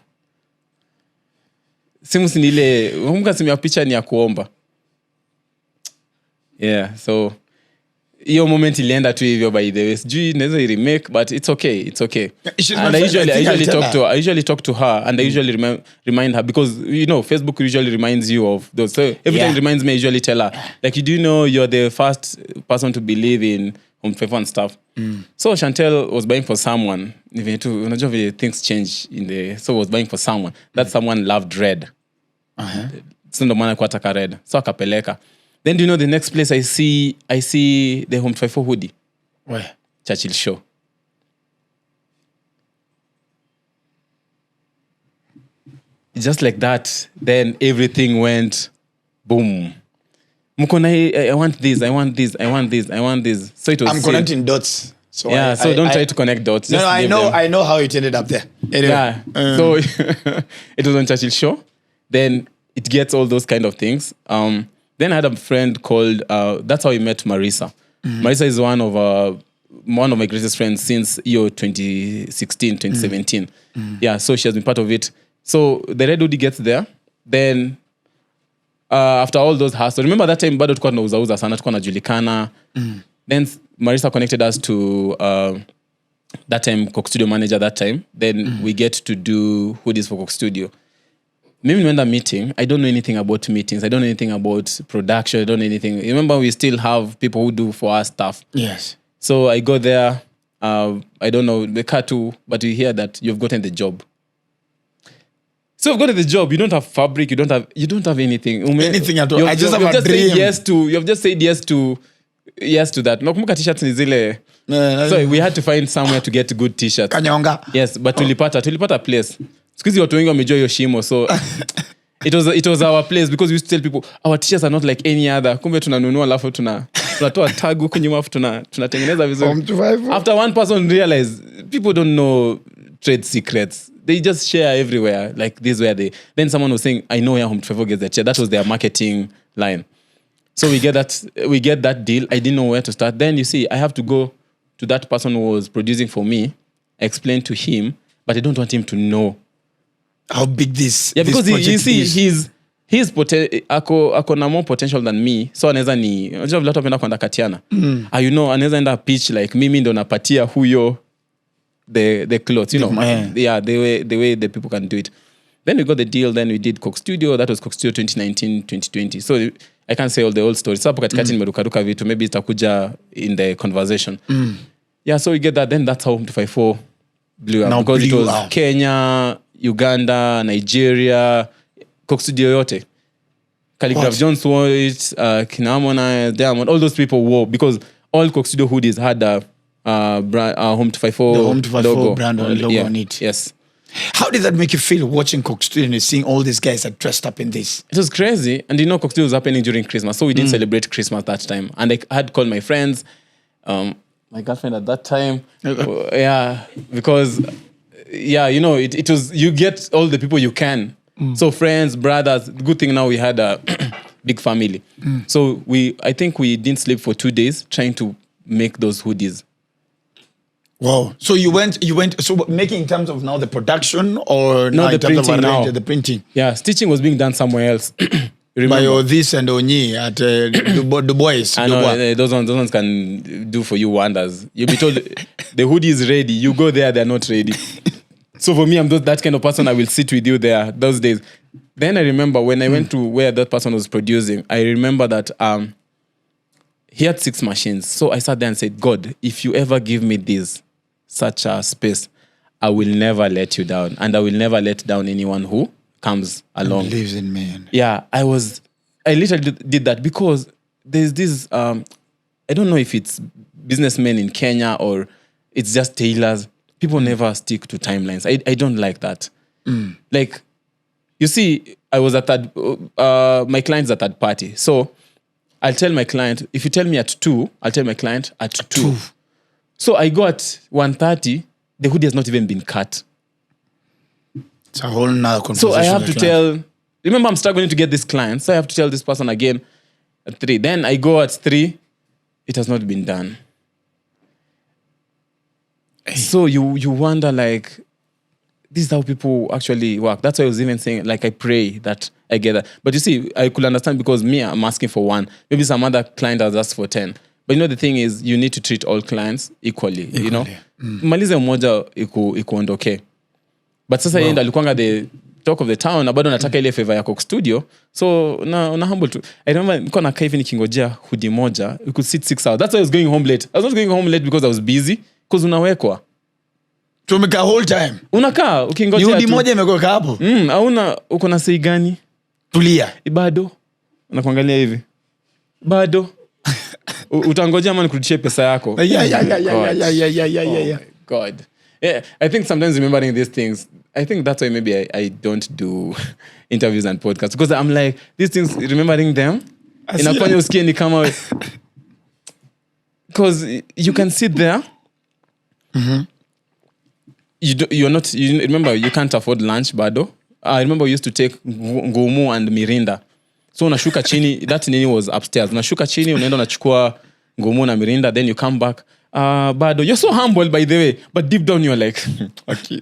Speaker 1: Simu si ile, kumbuka simu ya picha ni ya kuomba. Yeah, so hiyo moment ilienda tu hivyo, by the way. Sijui naweza remake, but it's okay. And I usually talk to her, and I usually remind her, because you know Facebook usually reminds you of those. So every time it reminds me, I usually tell her, like, you do know you're the first person to believe in Ofweneke and stuff. So Chantel was buying for someone. Unajua vile things change so was buying for someone. That someone loved red. So ndo maana kwa taka red. So akapeleka. Then do you know the next place I see the Ofweneke hoodie?
Speaker 2: Where?
Speaker 1: Churchill Show. Just like that, then everything went boom. Mukona, I want this. So it was.
Speaker 2: I'm connecting dots. So
Speaker 1: yeah, don't try to connect dots.
Speaker 2: No, I know how it ended up there. Anyway.
Speaker 1: Yeah. So it was on Churchill Show. Then it gets all those kind of things. Then I had a friend called, that's how I met Marisa. Marisa is one of my greatest friends since 2016, 2017. Yeah, so she has been part of it. So the red hoodie gets there. Then after all those hassles, remember that time bado tulikuwa tunauza sana, tulikuwa najulikana. Then Marisa connected us to that time Coke Studio manager that time. Then we get to do hoodies for Coke Studio. Maybe when the meeting, I don't know anything about meetings. I don't know anything about production. I don't know anything. Remember, we still have people who do for us stuff.
Speaker 2: Yes.
Speaker 1: So I go there. I don't know the car too, but you hear that you've gotten the job. So you've gotten the job. You don't have fabric. You don't have anything.
Speaker 2: Anything at all. I just have a dream.
Speaker 1: You have just said yes to that. Nakumbuka t-shirts ni zile. So we had to find somewhere to get good t-shirts.
Speaker 2: Kanyonga.
Speaker 1: Yes, but tulipata place. Sikuizi watu wengi wamejua hiyo shimo, so it was our place, because we used to tell people our t-shirts are not like any other. Kumbe tunanunua alafu tunatoa tag huko nyuma alafu tunatengeneza vizuri. After one person realized people don't know trade secrets. They just share everywhere, like this where then someone was saying, I know where Ofweneke gets that shirt. That was their marketing line. So we get that deal. I didn't know where to start. Then you see, I have to go to that person who was producing for me, explain to him, but I don't want him to know
Speaker 2: how big this.
Speaker 1: Yeah, because you see,
Speaker 2: is.
Speaker 1: he's ako na more potential than me. So anaweza ni unajua vile watu wanapenda kwenda katiana. You know, anaweza enda pitch like mimi ndo napatia huyo the clothes, you know. Yeah, the way the people can do it. Then we got the deal, then we did Coke Studio. That was Coke Studio 2019, 2020. So I can't say all the old stories. So hapo katikati nimerukaruka vitu, maybe itakuja in the conversation. Yeah, so we get that. Then that's how Ofweneke blew up.
Speaker 2: Now
Speaker 1: because it was
Speaker 2: out.
Speaker 1: Kenya, Uganda, Nigeria, Coke Studio yote. Calligraph Jones wore it, Kinamona, Diamond, all those people wore, because all Coke Studio hoodies had a Ofweneke logo.
Speaker 2: Brand logo on it.
Speaker 1: Yes.
Speaker 2: How did that make you feel watching Coke Studio and seeing all these guys that dressed up in this?
Speaker 1: It was crazy. And you know, Coke Studio was happening during Christmas, so we didn't celebrate Christmas that time. And I had called my friends, my girlfriend at that time. Yeah, because yeah, you know, it was, you get all the people you can. So friends, brothers, good thing now we had a big family. So I think we didn't sleep for 2 days trying to make those hoodies.
Speaker 2: Wow. So you went, so making in terms of now the production or
Speaker 1: No,
Speaker 2: now
Speaker 1: the
Speaker 2: in terms
Speaker 1: printing
Speaker 2: of
Speaker 1: now.
Speaker 2: the printing?
Speaker 1: Yeah, stitching was being done somewhere else.
Speaker 2: By this and Onyi at Du Bois.
Speaker 1: I know, those ones can do for you wonders. You'll be told the hoodie is ready. You go there, they're not ready. So for me, I'm that kind of person. I will sit with you there those days. Then I remember when I went to where that person was producing, I remember that he had 6 machines. So I sat there and said, God, if you ever give me such a space, I will never let you down. And I will never let down anyone who comes along.
Speaker 2: Lives in me.
Speaker 1: Yeah, I literally did that because there's this, I don't know if it's businessmen in Kenya or it's just tailors. People never stick to timelines. I don't like that. Like, you see, I was at my client's a third party. So I'll tell my client, if you tell me at 2, I'll tell my client at 2. So I go at 1:30, the hoodie has not even been cut.
Speaker 2: It's a whole nother conversation.
Speaker 1: So I have to remember I'm struggling to get this client. So I have to tell this person again at 3. Then I go at 3, it has not been done. So you wonder, like, this is how people actually work. That's why I was even saying, like, I pray that I get that. But you see, I could understand because me, I'm asking for 1. Maybe some other client has asked for 10. But you know, the thing is, you need to treat all clients equally. You know? Malize mmoja ikuondoke. But sasa yeye ndo alikuanga the talk of the town, na bado nataka ile favor ya Coke Studio. So na humble to. I remember niko nakaa hivi nikingojea hoodie moja, we could sit 6 hours. That's why I was going home late. I was not going home late because I was busy, because unawekwa.
Speaker 2: Tumeka whole time.
Speaker 1: Unakaa ukingojea.
Speaker 2: Hoodie moja imekuwa hapo.
Speaker 1: Hauna uko na sei gani?
Speaker 2: Tulia.
Speaker 1: Bado. Unakuangalia hivi. Bado. Utangojea ama nikurudishie pesa yako.
Speaker 2: Yeah.
Speaker 1: God. Yeah, I think sometimes remembering these things, I think that's why maybe I don't do interviews and podcasts, because I'm like, these things, remembering them, inafanya usikie ni kama, because you can sit there, remember, you can't afford lunch, bado. I remember we used to take ngumu and mirinda. So unashuka chini, that nini was upstairs. Unashuka chini, unaenda unachukua ngumu na mirinda, then you come back. Bado, you're so humble, by the way, but deep down you're like, okay.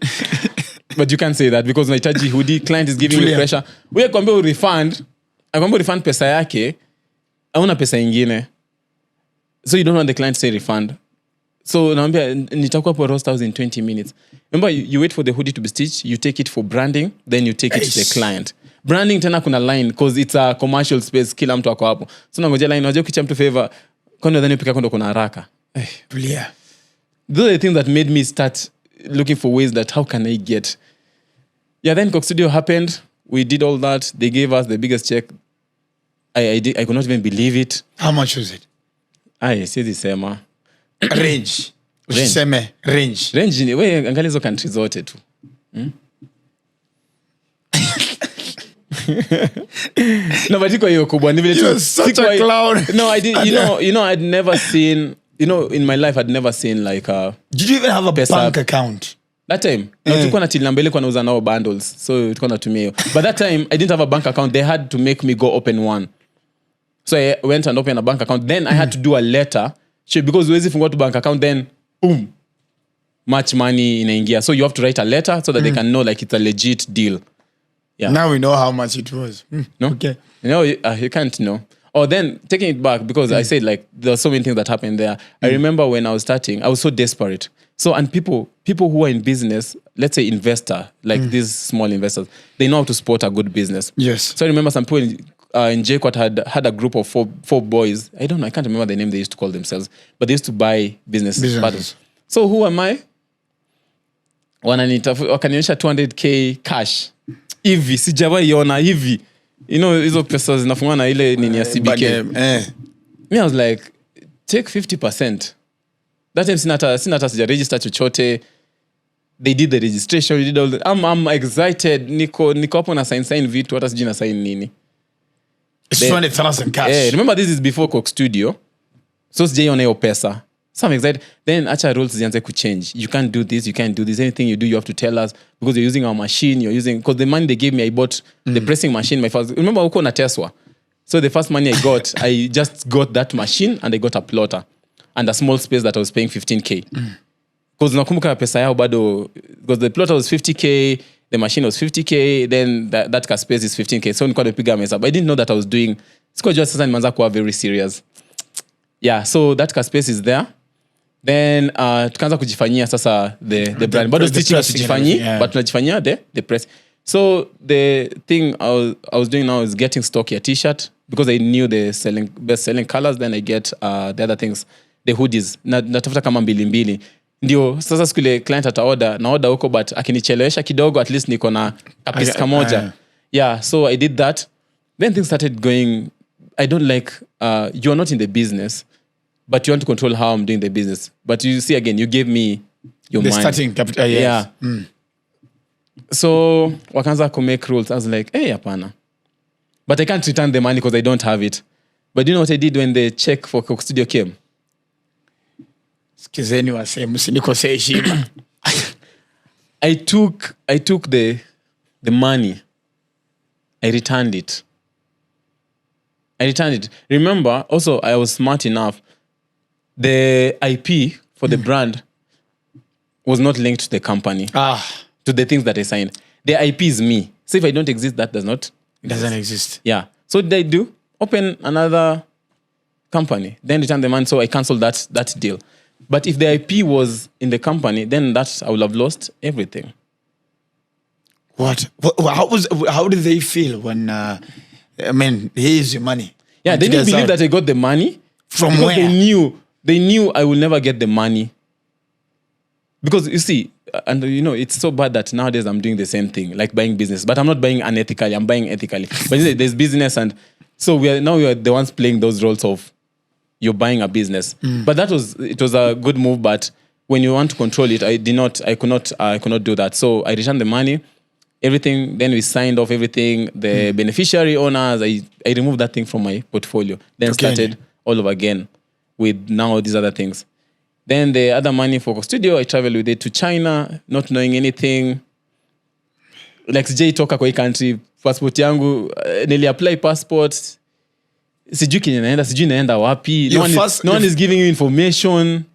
Speaker 1: But you can't say that because unahitaji hoodie, client is giving you pressure. Wewe kwambia refund pesa yake, hauna pesa ingine. So you don't want the client to say refund. So naambia nitakuwa po roast house in 20 minutes. Remember, you wait for the hoodie to be stitched, you take it for branding, then you take it to the client. Branding tena kuna line because it's a commercial space, kila mtu ako hapo. So nangoja line, unajua ukicha mtu favor, kwani nadhani pika kwenda kuna haraka.
Speaker 2: Yeah.
Speaker 1: Those are the things that made me start looking for ways that how can I get. Yeah, then Coke Studio happened. We did all that. They gave us the biggest check. I could not even believe it.
Speaker 2: How much was it?
Speaker 1: Siwezi sema.
Speaker 2: Range. Usiseme range.
Speaker 1: Range ni wewe angalia hizo country zote tu. No, but iko hiyo kubwa ni vile tu.
Speaker 2: You're such a clown.
Speaker 1: No, I did. You know, I'd never seen. In my life, I'd never seen like a.
Speaker 2: Did you even have a bank account?
Speaker 1: That time, no, tulikuwa na till namba ile kwa nauza nao bundles, so tulikuwa natumia hiyo. But that time, I didn't have a bank account. They had to make me go open one. So I went and opened a bank account. Then I had to do a letter, because huwezi fungua tu bank account, then boom, much money inaingia. So you have to write a letter so that they can know like it's a legit deal. Yeah.
Speaker 2: Now we know how much it was.
Speaker 1: No?
Speaker 2: Okay.
Speaker 1: You can't know. Or then taking it back, because I said like there are so many things that happened there. I remember when I was starting, I was so desperate. So, and people who are in business, let's say investor, like these small investors, they know how to support a good business.
Speaker 2: Yes.
Speaker 1: So I remember some people in JQuat had a group of four boys. I can't remember the name they used to call themselves, but they used to buy businesses. So who am I? Wakanionyesha 200k cash. Hivi, sijawahi iona hivi. Hizo pesa zinafungwa na ile nini ya CBK. Me, I was like, take 50%. That time sina hata sija register chochote. They did the registration, we did all that. I'm excited. Niko hapo na sign vitu, hata sijui na sign nini.
Speaker 2: It's 20,000 cash.
Speaker 1: Remember, this is before Coke Studio. So sijaiona hiyo pesa. So I'm excited. Then acha rules zianze ku change. You can't do this, you can't do this. Anything you do, you have to tell us because you're using our machine, because the money they gave me, I bought the pressing machine. Remember uko na Tesla. So the first money I got, I just got that machine and I got a plotter and a small space that I was paying 15K. Because nakumbuka pesa yao bado, because the plotter was 50K, the machine was 50K, then that car space is 15K. So nilikuwa nipiga mesa. But I didn't know that I was doing, sikuwa just sasa nimeanza kuwa very serious. Yeah, so that car space is there. Then tukaanza kujifanyia sasa the brand. Bado stitching tujifanyia, but tunajifanyia the press. So the thing I was doing now is getting stock ya t-shirt because I knew the best selling colors. Then I get the other things, the hoodies. Natafuta kama mbili. Ndio sasa siku ile client na order huko, but akinichelewesha kidogo, at least niko na kapisi kamoja. Yeah, so I did that. Then things started going. I don't like you're not in the business, but you want to control how I'm doing the business. But you see, again, you gave me your mind. The
Speaker 2: starting capital, yes.
Speaker 1: Yeah. So wakaanza to make rules. I was like, hey, hapana. But I can't return the money because I don't have it. But do you know what I did when the check for Coke Studio came?
Speaker 2: Skizeni wase, msinikose heshima.
Speaker 1: I took the money. I returned it. Remember, also, I was smart enough. The IP for the brand was not linked to the company, to the things that I signed. The IP is me. So if I don't exist, that doesn't exist. Yeah. So what did I do? Open another company, then return the money. So I canceled that deal. But if the IP was in the company, then I would have lost everything.
Speaker 2: What? How did they feel when? Here's your money.
Speaker 1: Yeah, they didn't believe that I got the money
Speaker 2: from where
Speaker 1: they knew I will never get the money. Because you see, and it's so bad that nowadays I'm doing the same thing, like buying business, but I'm not buying unethically. I'm buying ethically. But there's business, and so we are the ones playing those roles of you're buying a business. But it was a good move. But when you want to control it, I could not do that. So I returned the money, everything. Then we signed off everything. The beneficiary owners, I removed that thing from my portfolio. Then started all over again with now these other things. Then the other money for studio, I traveled with it to China, not knowing anything. Like sijai toka kwa hii country, passport yangu, nili-apply passport. Sijui naenda wapi. No one is giving you information.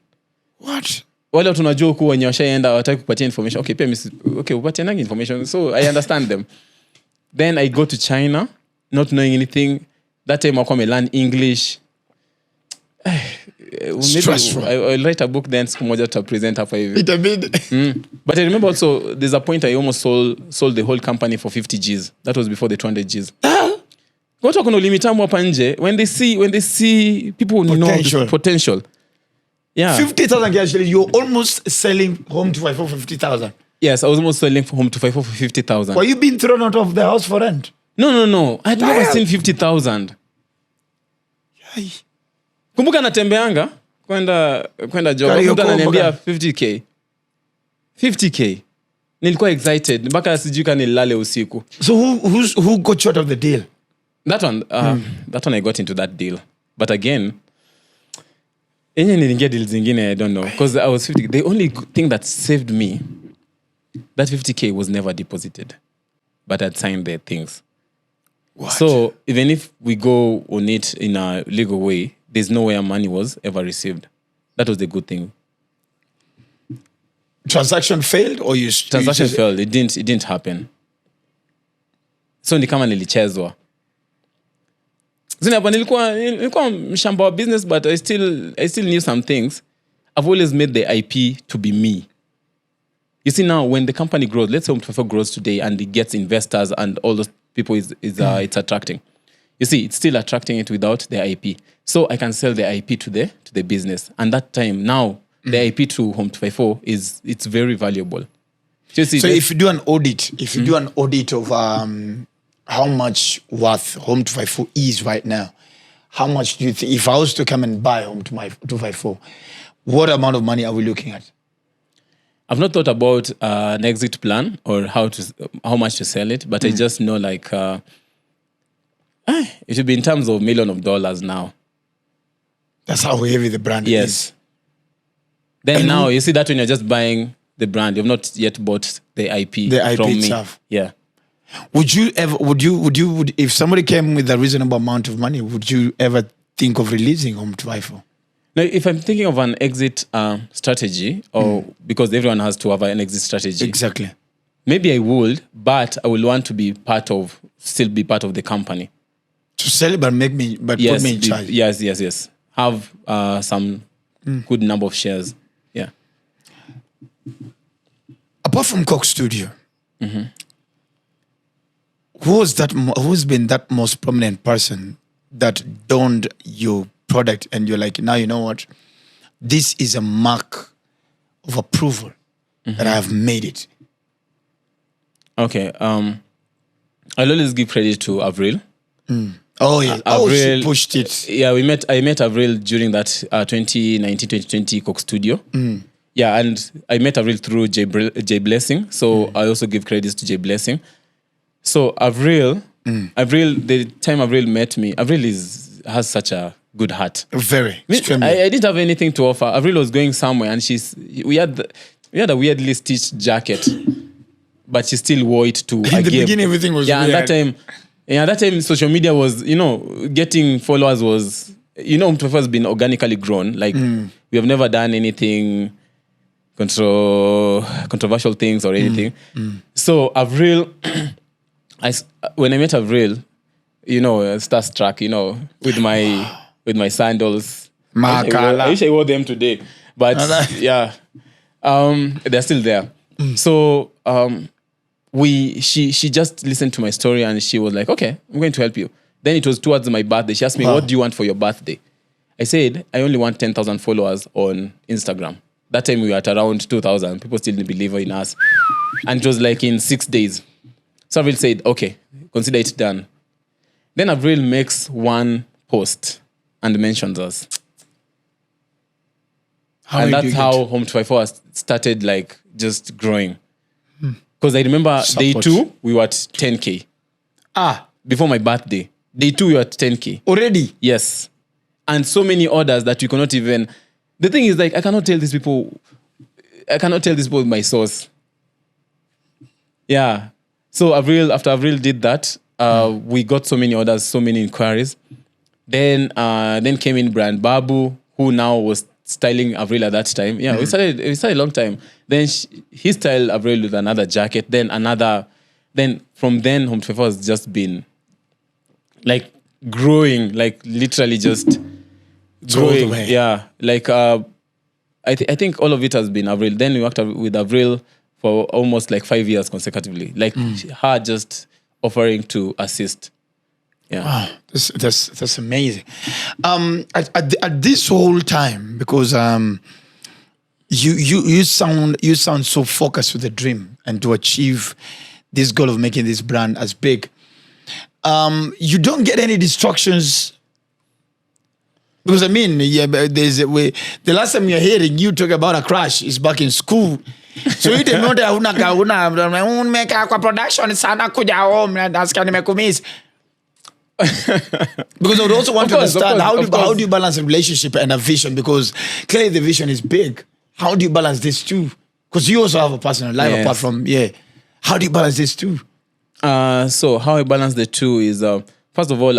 Speaker 2: What?
Speaker 1: Wale tunajua huku wenye washaenda wataki kupatia information. Okay, upatia nangi information. So I understand them. Then I go to China, not knowing anything. That time I learn English.
Speaker 2: Stressful.
Speaker 1: I'll write a book then siku moja to present hapa hivi. But I remember also there's a point I almost sold the whole company for 50 Gs. That was before the 200 Gs. Watu wako na limitamu hapa nje when they see people know potential. Yeah.
Speaker 2: 50,000 actually, you're almost selling home to 54 for 50,000.
Speaker 1: Yes, I was almost selling home to 54 for 50,000.
Speaker 2: Were you being thrown out of the house for rent?
Speaker 1: No. I'd never seen 50,000. Kumbuka natembeanga kwenda job. Mtu ananiambia 50K. Nilikuwa excited mpaka sijui kama nilale usiku.
Speaker 2: So who got you out of the deal?
Speaker 1: That one I got into that deal. But again, nilingia deals zingine I don't know because I was 50. The only thing that saved me, that 50K was never deposited. But I'd signed the things.
Speaker 2: What?
Speaker 1: So even if we go on it in a legal way, there's no way our money was ever received. That was the good thing.
Speaker 2: Transaction failed or you...
Speaker 1: Transaction failed. It didn't happen. So ni kama nilichezwa. Nilikuwa mshamba wa business, but I still knew some things. I've always made the IP to be me. You see now, when the company grows, let's say Home24 grows today and it gets investors and all those people it's attracting. You see, it's still attracting it without the IP. So I can sell the IP to the business. And that time, now, the IP to Home24 it's very valuable. So
Speaker 2: if you do an audit, of how much worth Home24 is right now, how much do you think, if I was to come and buy Home24, what amount of money are we looking at?
Speaker 1: I've not thought about an exit plan or how much to sell it, but I just know like it should be in terms of millions of dollars now.
Speaker 2: That's how heavy the brand is.
Speaker 1: Then now you see that when you're just buying the brand, you've not yet bought the IP from me.
Speaker 2: Itself.
Speaker 1: Yeah.
Speaker 2: Would you if somebody came with a reasonable amount of money, would you ever think of releasing Home to Ifo?
Speaker 1: Now, if I'm thinking of an exit strategy, or because everyone has to have an exit strategy,
Speaker 2: Exactly.
Speaker 1: maybe I would, but I will want to be still be part of the company.
Speaker 2: To sell it, but put me in charge.
Speaker 1: Yes. Have some good number of shares. Yeah.
Speaker 2: Apart from Coke Studio, who's been that most prominent person that donned your product and you're like, now you know what? This is a mark of approval that I have made it.
Speaker 1: Okay. I'll always give credit to Avril.
Speaker 2: Oh yeah.
Speaker 1: Avril,
Speaker 2: she pushed it.
Speaker 1: Yeah, I met Avril during that 2019-2020 Coke Studio. Yeah, and I met Avril through J Blessing. So I also give credits to J Blessing. So Avril, the time Avril met me, Avril has such a good heart.
Speaker 2: Very.
Speaker 1: I didn't have anything to offer. Avril was going somewhere, and we had a weirdly stitched jacket, but she still wore it to.
Speaker 2: In the beginning, everything was weird.
Speaker 1: And that time social media was, getting followers was, Home to Ifo has been organically grown. Like we have never done anything controversial things or anything. So Avril, when I met Avril, starstruck, with my sandals. I wish I wore them today, but yeah, they're still there. So she just listened to my story and she was like, okay, I'm going to help you. Then it was towards my birthday. She asked me, what do you want for your birthday? I said, I only want 10,000 followers on Instagram. That time we were at around 2,000. People still didn't believe in us. And it was like in 6 days. So Avril said, okay, consider it done. Then Avril makes one post and mentions us. And that's how Home to Ifo started like just growing. Because I remember day 2, we were at 10K. Before my birthday. Day 2, we were at 10K.
Speaker 2: Already?
Speaker 1: Yes. And so many orders that we cannot even... The thing is, like, I cannot tell these people my source. Yeah. So after Avril did that, we got so many orders, so many inquiries. Then came in Brand Babu, who now was styling Avril at that time. Yeah, we started a long time. Then he styled Avril with another jacket. Then from then Home to Ifo has just been like growing, like literally just growing. Yeah, like I think all of it has been Avril. Then we worked with Avril for almost like 5 years consecutively. Like her just offering to assist. Yeah.
Speaker 2: Wow, that's amazing. At this whole time, because you sound so focused with the dream and to achieve this goal of making this brand as big. You don't get any distractions. Because there's a way. The last time you're hearing you talk about a crash is back in school. So you didn't know that make a production sana kuja home nasikia nimekumiss. Because I would also want to understand how do you balance a relationship and a vision? Because clearly the vision is big. How do you balance this too? Because you also have a personal life apart from How do you balance this too?
Speaker 1: So how I balance the two is first of all,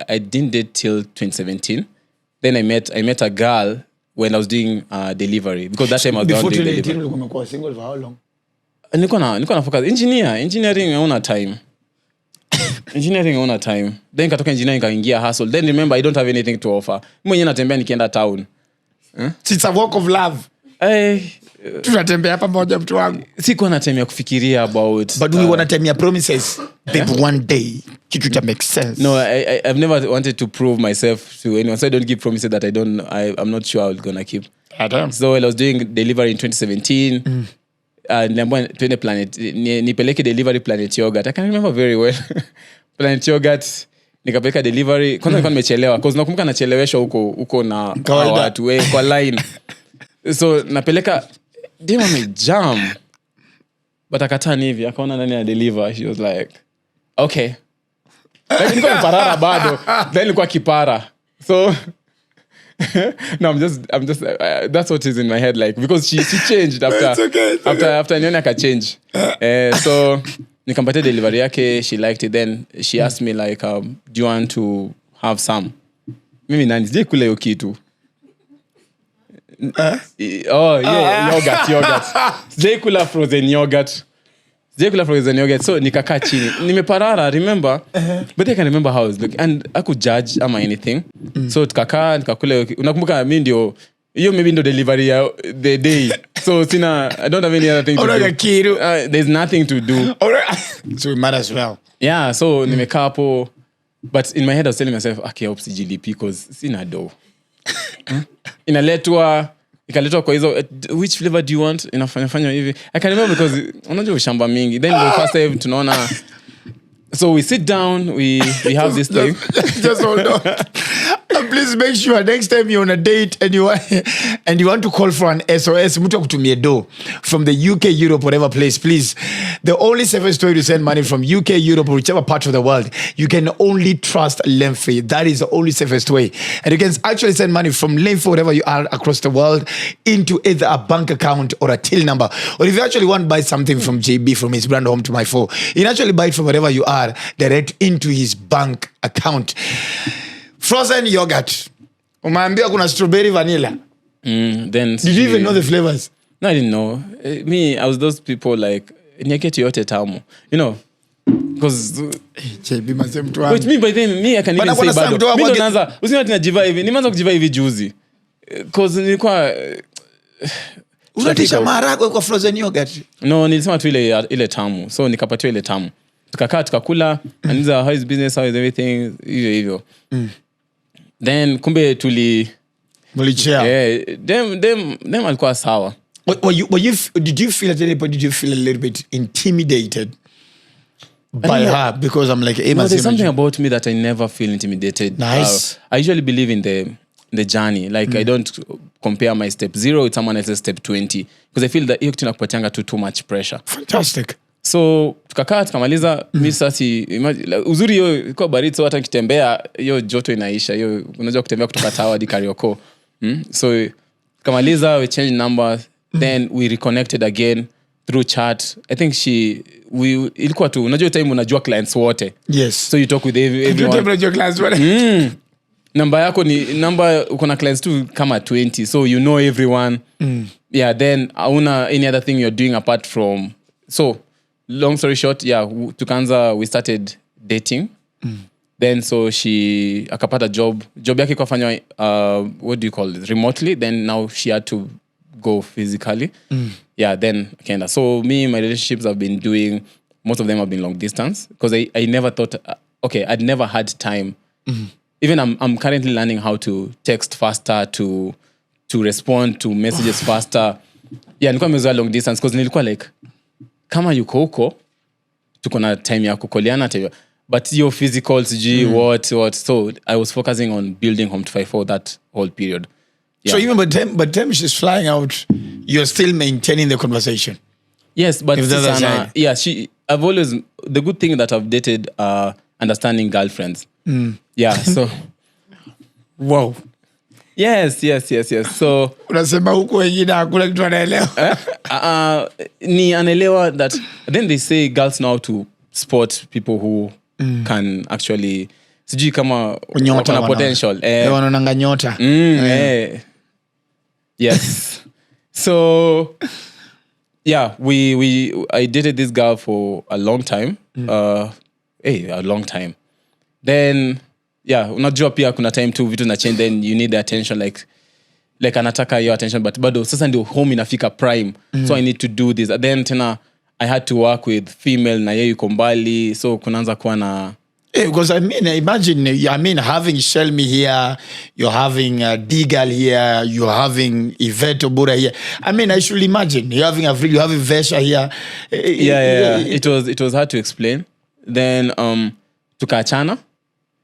Speaker 1: I didn't date till 2017. Then I met a girl when I was doing delivery, because that time I was doing delivery.
Speaker 2: Before 2018, you were single for how long?
Speaker 1: Niko na focus engineering hauna time. Engineering hauna time. Then katoka engineering kaingia hustle. Then remember, I don't have anything to offer. Mwenye natembea nikienda town.
Speaker 2: It's a walk of love. Tunatembea pamoja mtu wangu.
Speaker 1: Sikuwa na time ya kufikiria about.
Speaker 2: But we want to tell me promises. Babe, one day kitu ta make sense.
Speaker 1: No, I've never wanted to prove myself to anyone, so I don't give promises that I'm not sure I'm gonna keep. So I was doing delivery in 2017. Niliambiwa twende nipeleke delivery Planet Yogurt. I can remember very well. Planet Yogurt nikapeleka delivery. Kwanza nilikuwa nimechelewa because nakumbuka nacheleweshwa huko na watu kwa line. So napeleka demo amejam. But akatani hivi akaona nani ana deliver. She was like, okay. Like nilikuwa kiparara bado. Then nilikuwa kipara. So No, I'm just that's what is in my head, like, because she changed after after nione akachange. So nikampatia delivery yake, she liked it, then she asked me like, do you want to have some? Mimi nani sije kula hiyo kitu. Yogurt. Sije kula frozen yogurt. So nikakaa chini. Nimeparara, remember? But I can remember how I was looking. And I could judge ama anything. So tukakaa, nikakula. Unakumbuka mimi ndio hiyo maybe ndo delivery ya the day. So I don't have any other thing to do. There's nothing to do.
Speaker 2: So it might as well.
Speaker 1: Yeah, so nimekaa hapo. But in my head I was telling myself, okay, I hope CGDP because sina dough. Ikaletwa kwa hizo, which flavor do you want? Inafanya hivi. I can remember because unajua ushamba mingi. Then the first time tunaona, so we sit down, we have this thing.
Speaker 2: Just hold on. Please make sure next time you're on a date and you want to call for an SOS, mtu akutumie do from the UK, Europe, whatever place, please. The only safest way to send money from UK, Europe, or whichever part of the world, you can only trust Lemfe. That is the only safest way. And you can actually send money from Lemfe, wherever you are across the world, into either a bank account or a till number. Or if you actually want to buy something from JB, from his brand Home to My Four, you can actually buy it from wherever you are, direct into his bank account. Frozen yogurt. Umeambia kuna strawberry vanilla.
Speaker 1: Then
Speaker 2: did you even know the flavors?
Speaker 1: No, I didn't know. Me, I was those people like nyaketi yote tamu. You know, because
Speaker 2: JB mase mtu wangu.
Speaker 1: Which me by then me I can even say bado. Mimi ndo naanza. Usiniona tunajiva hivi. Nimeanza kujiva hivi juzi. Because nilikuwa
Speaker 2: unatisha maharagwe kwa frozen yogurt.
Speaker 1: No, nilisema tu ile tamu. So nikapatiwa ile tamu. Tukakaa tukakula and how is business, how is everything, hivyo. Then kumbe
Speaker 2: mulichea.
Speaker 1: Them alikuwa sawa.
Speaker 2: Did you feel at any point, did you feel a little bit intimidated by her? Because I'm like,
Speaker 1: no, there's something about me that I never feel intimidated.
Speaker 2: Nice.
Speaker 1: I usually believe in the journey. Like I don't compare my step 0 with someone else's step 20 because I feel that hiyo kitu nakupatianga too much pressure.
Speaker 2: Fantastic.
Speaker 1: So tukakaa tukamaliza. Mimi sasa uzuri hiyo ilikuwa baridi, so hata nikitembea hiyo joto inaisha. Hiyo unajua kutembea kutoka Tower hadi Karioko. So tukamaliza, we changed numbers, then we reconnected again through chat. I think ilikuwa tu unajua time unajua clients wote.
Speaker 2: Yes.
Speaker 1: So you talk with everyone.
Speaker 2: You unajua clients wote.
Speaker 1: Number yako ni uko na clients tu kama 20, so you know everyone. Yeah, then hauna any other thing you're doing apart from. So long story short, tukaanza, we started dating. Then so she akapata job yake ikafanywa what do you call it, remotely. Then now she had to go physically. Then kinda. So my relationships I've been doing, most of them have been long distance because I never thought I'd never had time. Even I'm currently learning how to text faster, to respond to messages faster. Nilikuwa nimezoea long distance because nilikuwa like, kama yuko huko tuko na time ya kukoliana time, but your physical what. So I was focusing on building Home to 54 that whole period.
Speaker 2: So even by time she's flying out, you're still maintaining the conversation.
Speaker 1: Yes, but I've always, the good thing that I've dated understanding girlfriends. So
Speaker 2: wow.
Speaker 1: Yes. So
Speaker 2: unasema huko wengine hakuna kitu anaelewa.
Speaker 1: Ni anaelewa that then they say girls know how to spot people who can actually sijui kama wana potential.
Speaker 2: Wanaonanga nyota.
Speaker 1: Yes. So I dated this girl for a long time. A long time. Then unajua pia kuna time tu vitu na change, then you need the attention, like anataka your attention, but bado sasa ndio home inafika prime. So I need to do this. Then tena I had to work with female na yeye yuko mbali, so kunaanza kuwa na
Speaker 2: because imagine having Shelmy here, you're having D-Girl here, you're having Yvette Obura here. I should imagine you're having Vesha here.
Speaker 1: It was hard to explain. Then tukaachana.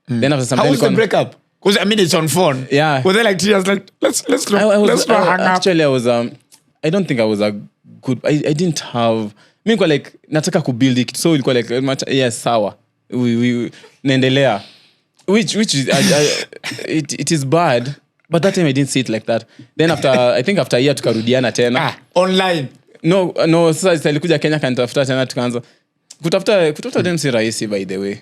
Speaker 1: Then after some time,
Speaker 2: how was the breakup? Because it's on phone.
Speaker 1: Yeah.
Speaker 2: Were they like tears? Like let's not hang up.
Speaker 1: Actually, I was I don't think I was a good. I didn't have. Me kwa like nataka kubuild it, so ilikuwa like much. Yes, sawa. We naendelea. Which is it is bad But that time I didn't see it like that. Then I think after a year tukarudiana tena.
Speaker 2: Online.
Speaker 1: No, sasa alikuja Kenya kanitafuta tena tukaanza. Kutafuta dem si rahisi by the way.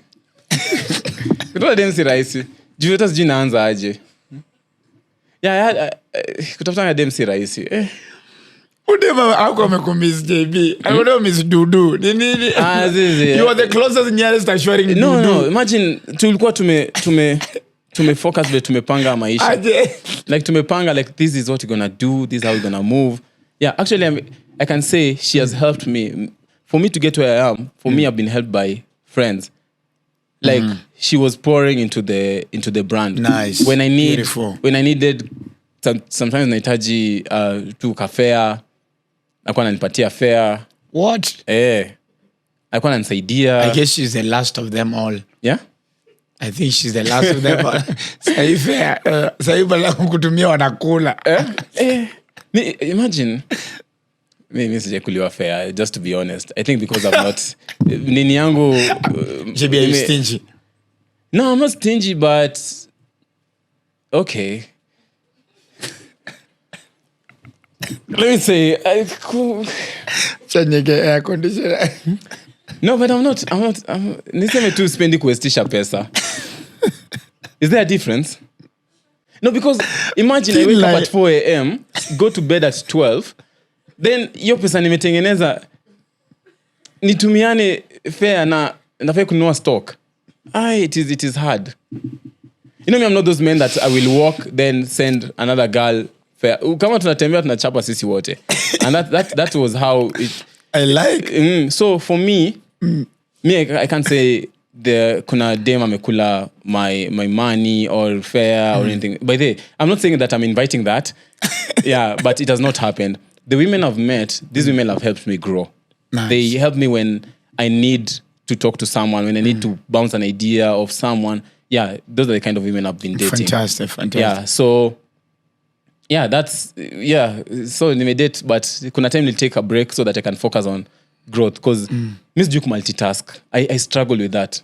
Speaker 1: Kutafuta dem si rahisi. Juu hata sijui naanza aje. Kutafuta dem si rahisi.
Speaker 2: Udema ako amekumiss JB. I don't miss Dudu. Nini? You are the closest nearest assuring Dudu.
Speaker 1: No, imagine tulikuwa tumefocus vile tumepanga maisha. Like tumepanga like this is what we're going to do, this is how we're going to move. Yeah, actually I can say she has helped me. For me to get where I am, for me I've been helped by friends. Like she was pouring into the brand.
Speaker 2: Nice.
Speaker 1: When I needed sometimes nahitaji tu kafea, alikuwa ananipatia fare.
Speaker 2: What?
Speaker 1: Alikuwa ananisaidia.
Speaker 2: I guess she's the last of them all.
Speaker 1: Yeah?
Speaker 2: I think she's the last of them all. Sasa bala kutumia wanakula.
Speaker 1: Imagine mimi sijakuliwa fare, just to be honest. I think because I'm not nini yangu
Speaker 2: JB, are you stingy?
Speaker 1: No, I'm not stingy, but okay. Let me say
Speaker 2: Chanyeke air conditioner.
Speaker 1: No, but I'm not niseme tu spendi kuwestisha pesa. Is there a difference? No, because imagine I wake up at 4 a.m, go to bed at 12, then hiyo pesa nimetengeneza nitumiane fare na nafai kununua stock. It is hard. You know me, I'm not those men that I will walk then send another girl fare. Kama tunatembea tunachapa sisi wote. And that was how it
Speaker 2: I like.
Speaker 1: So for me, I can't say kuna dem amekula my money or fare or anything. By the way, I'm not saying that I'm inviting that. Yeah, but it has not happened. The women I've met, these women have helped me grow.
Speaker 2: Nice.
Speaker 1: They help me when I need to talk to someone, when I need to bounce an idea of someone. Yeah, those are the kind of women I've been dating.
Speaker 2: Fantastic.
Speaker 1: Yeah, so so nimedate, but kuna time nil take a break so that I can focus on growth, because miss Duke multitask. I struggle with that.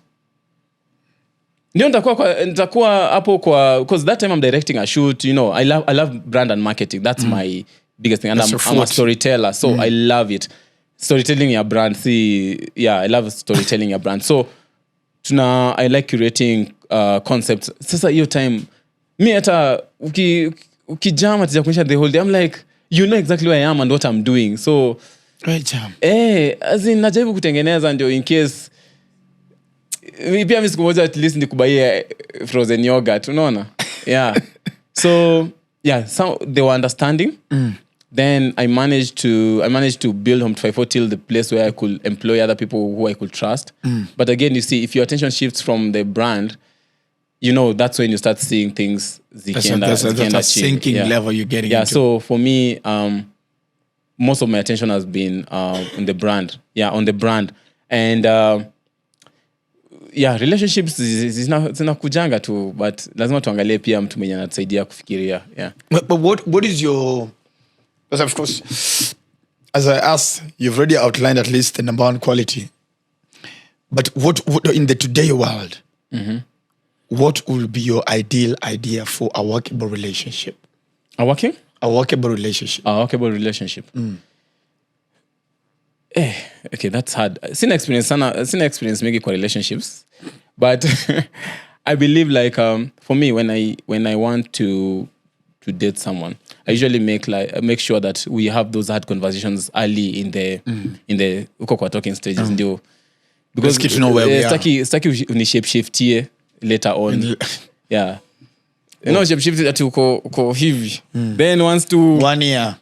Speaker 1: Ndio nitakuwa hapo kwa, because that time I'm directing a shoot, you know, I love brand and marketing. That's my biggest thing, and I'm a storyteller, so I love it. Storytelling your brand. I love storytelling your brand. So I like curating concepts. Sasa hiyo time mi hata ukijama tijakuonyesha the whole day, I'm like, you know exactly where I am and what I'm doing. So as in najaribu kutengeneza ndio in case pia mimi siku moja at least nikubaie frozen yogurt, unaona? Yeah. So so they were understanding. Then I managed to build Home 254 till the place where I could employ other people who I could trust. But again, you see, if your attention shifts from the brand, you know, that's when you start seeing things
Speaker 2: that's a sinking level you're getting into.
Speaker 1: So for me, most of my attention has been on the brand. Yeah, on the brand. And relationships zinakujanga tu, but lazima tuangalie pia mtu mwenye anatusaidia kufikiria. Yeah.
Speaker 2: But what is your, because of course, as I asked, you've already outlined at least the number one quality. But what in the today world, what will be your ideal idea for a workable relationship?
Speaker 1: A workable relationship. Okay, that's hard. Sina experience maybe kwa relationships, but I believe like for me, when I want to date someone, I usually make sure that we have those hard conversations early in the uko kwa talking stages, ndio, because
Speaker 2: let's get to know where we are.
Speaker 1: Staki uni shiftie later on. Yeah. You know, shape shift that uko hivi. Then once to
Speaker 2: 1 year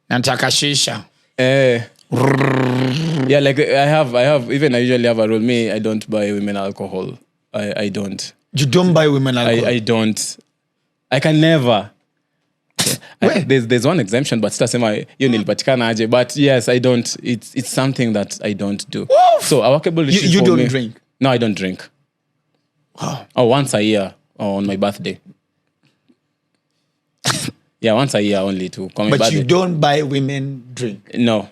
Speaker 2: nataka shisha.
Speaker 1: Yeah, like I have even I usually have a rule. Me, I don't buy women alcohol. I don't.
Speaker 2: You don't buy women alcohol?
Speaker 1: I don't. I can never. There's one exemption, but sitasema hiyo nilipatikana aje. But yes, I don't. It's something that I don't do.
Speaker 2: Oof.
Speaker 1: So a workable relationship.
Speaker 2: You don't drink?
Speaker 1: No, I don't drink.
Speaker 2: Wow.
Speaker 1: Once a year on my birthday. Yeah, once a year only to come.
Speaker 2: But birthday. You don't buy women drink?
Speaker 1: No.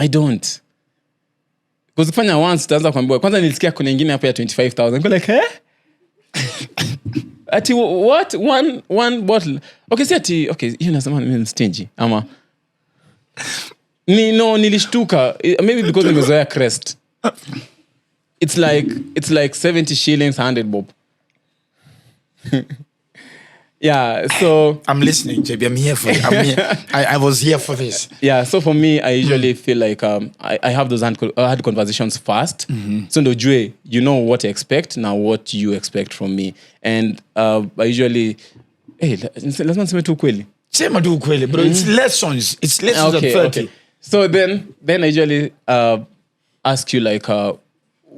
Speaker 1: I don't. Because kufanya once utaanza kuambiwa. Kwanza nilisikia kuna nyingine hapa ya 25,000. Niko like, ati what one bottle okay si ati okay hiyo nasema mimi stingy ama nilishtuka maybe because nimezoea Crest. It's like 70 shillings 100 bob. Yeah, so
Speaker 2: I'm listening, JB. I'm here for you. I'm here. I was here for this.
Speaker 1: Yeah, so for me, I usually feel like I have those hard conversations fast. So ndo jue, you know what I expect, now what you expect from me. And I usually, hey, lazima niseme tu ukweli.
Speaker 2: Sema tu ukweli, bro. It's lessons. It's lessons of 30. Okay.
Speaker 1: So then I usually ask you like,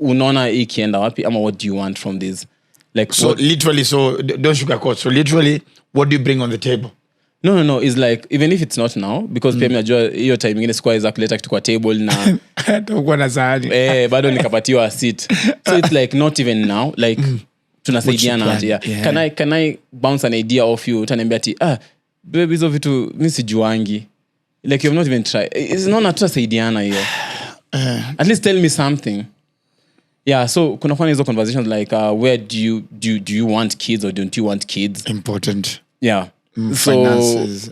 Speaker 1: unaona hii kienda wapi, ama what do you want from this? Like
Speaker 2: so literally, so don't sugarcoat. So literally, what do you bring on the table?
Speaker 1: No. It's like even if it's not now, because pia mnajua hiyo time nyingine sikuwa iza kuleta kitu kwa table na
Speaker 2: utakuwa na sahani.
Speaker 1: Bado nikapatiwa a seat. So it's like not even now, like tunasaidiana ati. Yeah. Can I bounce an idea off you? Utaniambia ati baby hizo vitu mimi sijuangi. Like you've not even tried. It's not tunasaidiana hiyo. At least tell me something. Yeah, so kuna kwa hizo conversations like where do you want kids or don't you want kids?
Speaker 2: Important.
Speaker 1: Yeah.
Speaker 2: Finances.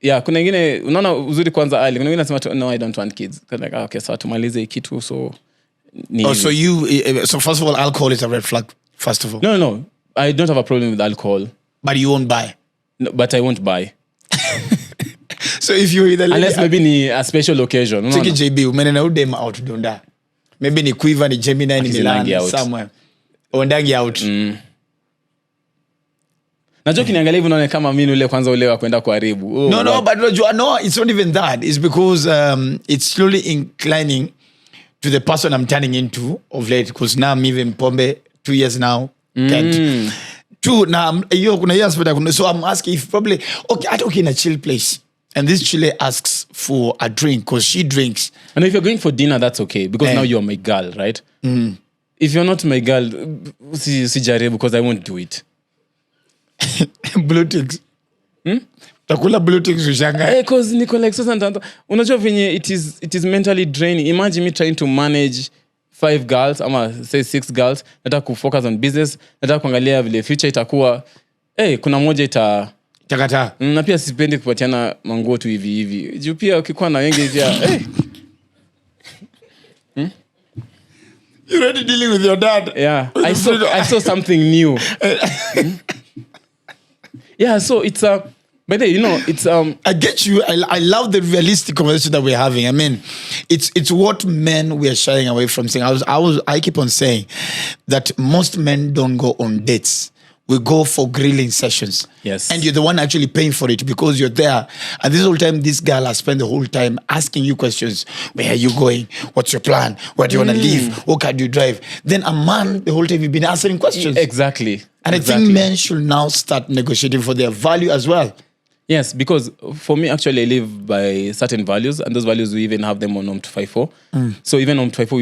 Speaker 1: Yeah, kuna ingine unaona uzuri kwanza ali. Kuna ingine nasema no I don't want kids. Like okay, so tumalize kitu so
Speaker 2: so first of all alcohol is a red flag first of all.
Speaker 1: No. I don't have a problem with alcohol.
Speaker 2: But you won't buy.
Speaker 1: No, but I won't buy.
Speaker 2: So if you either
Speaker 1: unless maybe ni a special occasion.
Speaker 2: Take JB, umenena udem out donda. Maybe ni Quiver ni Gemini ni Milan somewhere. Ondangi out.
Speaker 1: Najua kiniangalia hivi unaona kama mimi ule kwanza ule wa kwenda kuharibu.
Speaker 2: No, but no, it's not even that. It's because it's slowly inclining to the person I'm turning into of late, because now I'm even pombe 2 years now. Can't. Two, now kuna years but so I'm asking if probably okay in a chill place. And this chile asks for a drink because she drinks.
Speaker 1: And if you're going for dinner, that's okay because now you're my girl, right? If you're not my girl, sijaribu because I won't do it.
Speaker 2: Blue ticks. Takula blue ticks ushanga.
Speaker 1: Because niko like sasa unajua venye it is mentally draining. Imagine me trying to manage 5 girls ama say 6 girls. Nataka kufocus on business. Nataka kuangalia vile future itakuwa. Kuna moja
Speaker 2: takata.
Speaker 1: Na pia sipendi kupatiana manguo tu hivi. Juu pia ukikuwa na wengi pia
Speaker 2: You're already dealing with your dad.
Speaker 1: Yeah. I saw something new. Yeah, so it's but you know, it's
Speaker 2: I get you. I love the realistic conversation that we're having. I mean, it's what men we are shying away from saying. I keep on saying that most men don't go on dates. We go for grilling sessions.
Speaker 1: Yes.
Speaker 2: And you're the one actually paying for it because you're there. And this whole time, this girl has spent the whole time asking you questions. Where are you going? What's your plan? Where do you want to live? What car do you drive? Then a man, the whole time, you've been answering questions.
Speaker 1: Exactly.
Speaker 2: And I think men should now start negotiating for their value as well.
Speaker 1: Yes, because for me, actually, I live by certain values, and those values, we even have them on Om 254. So even on 254,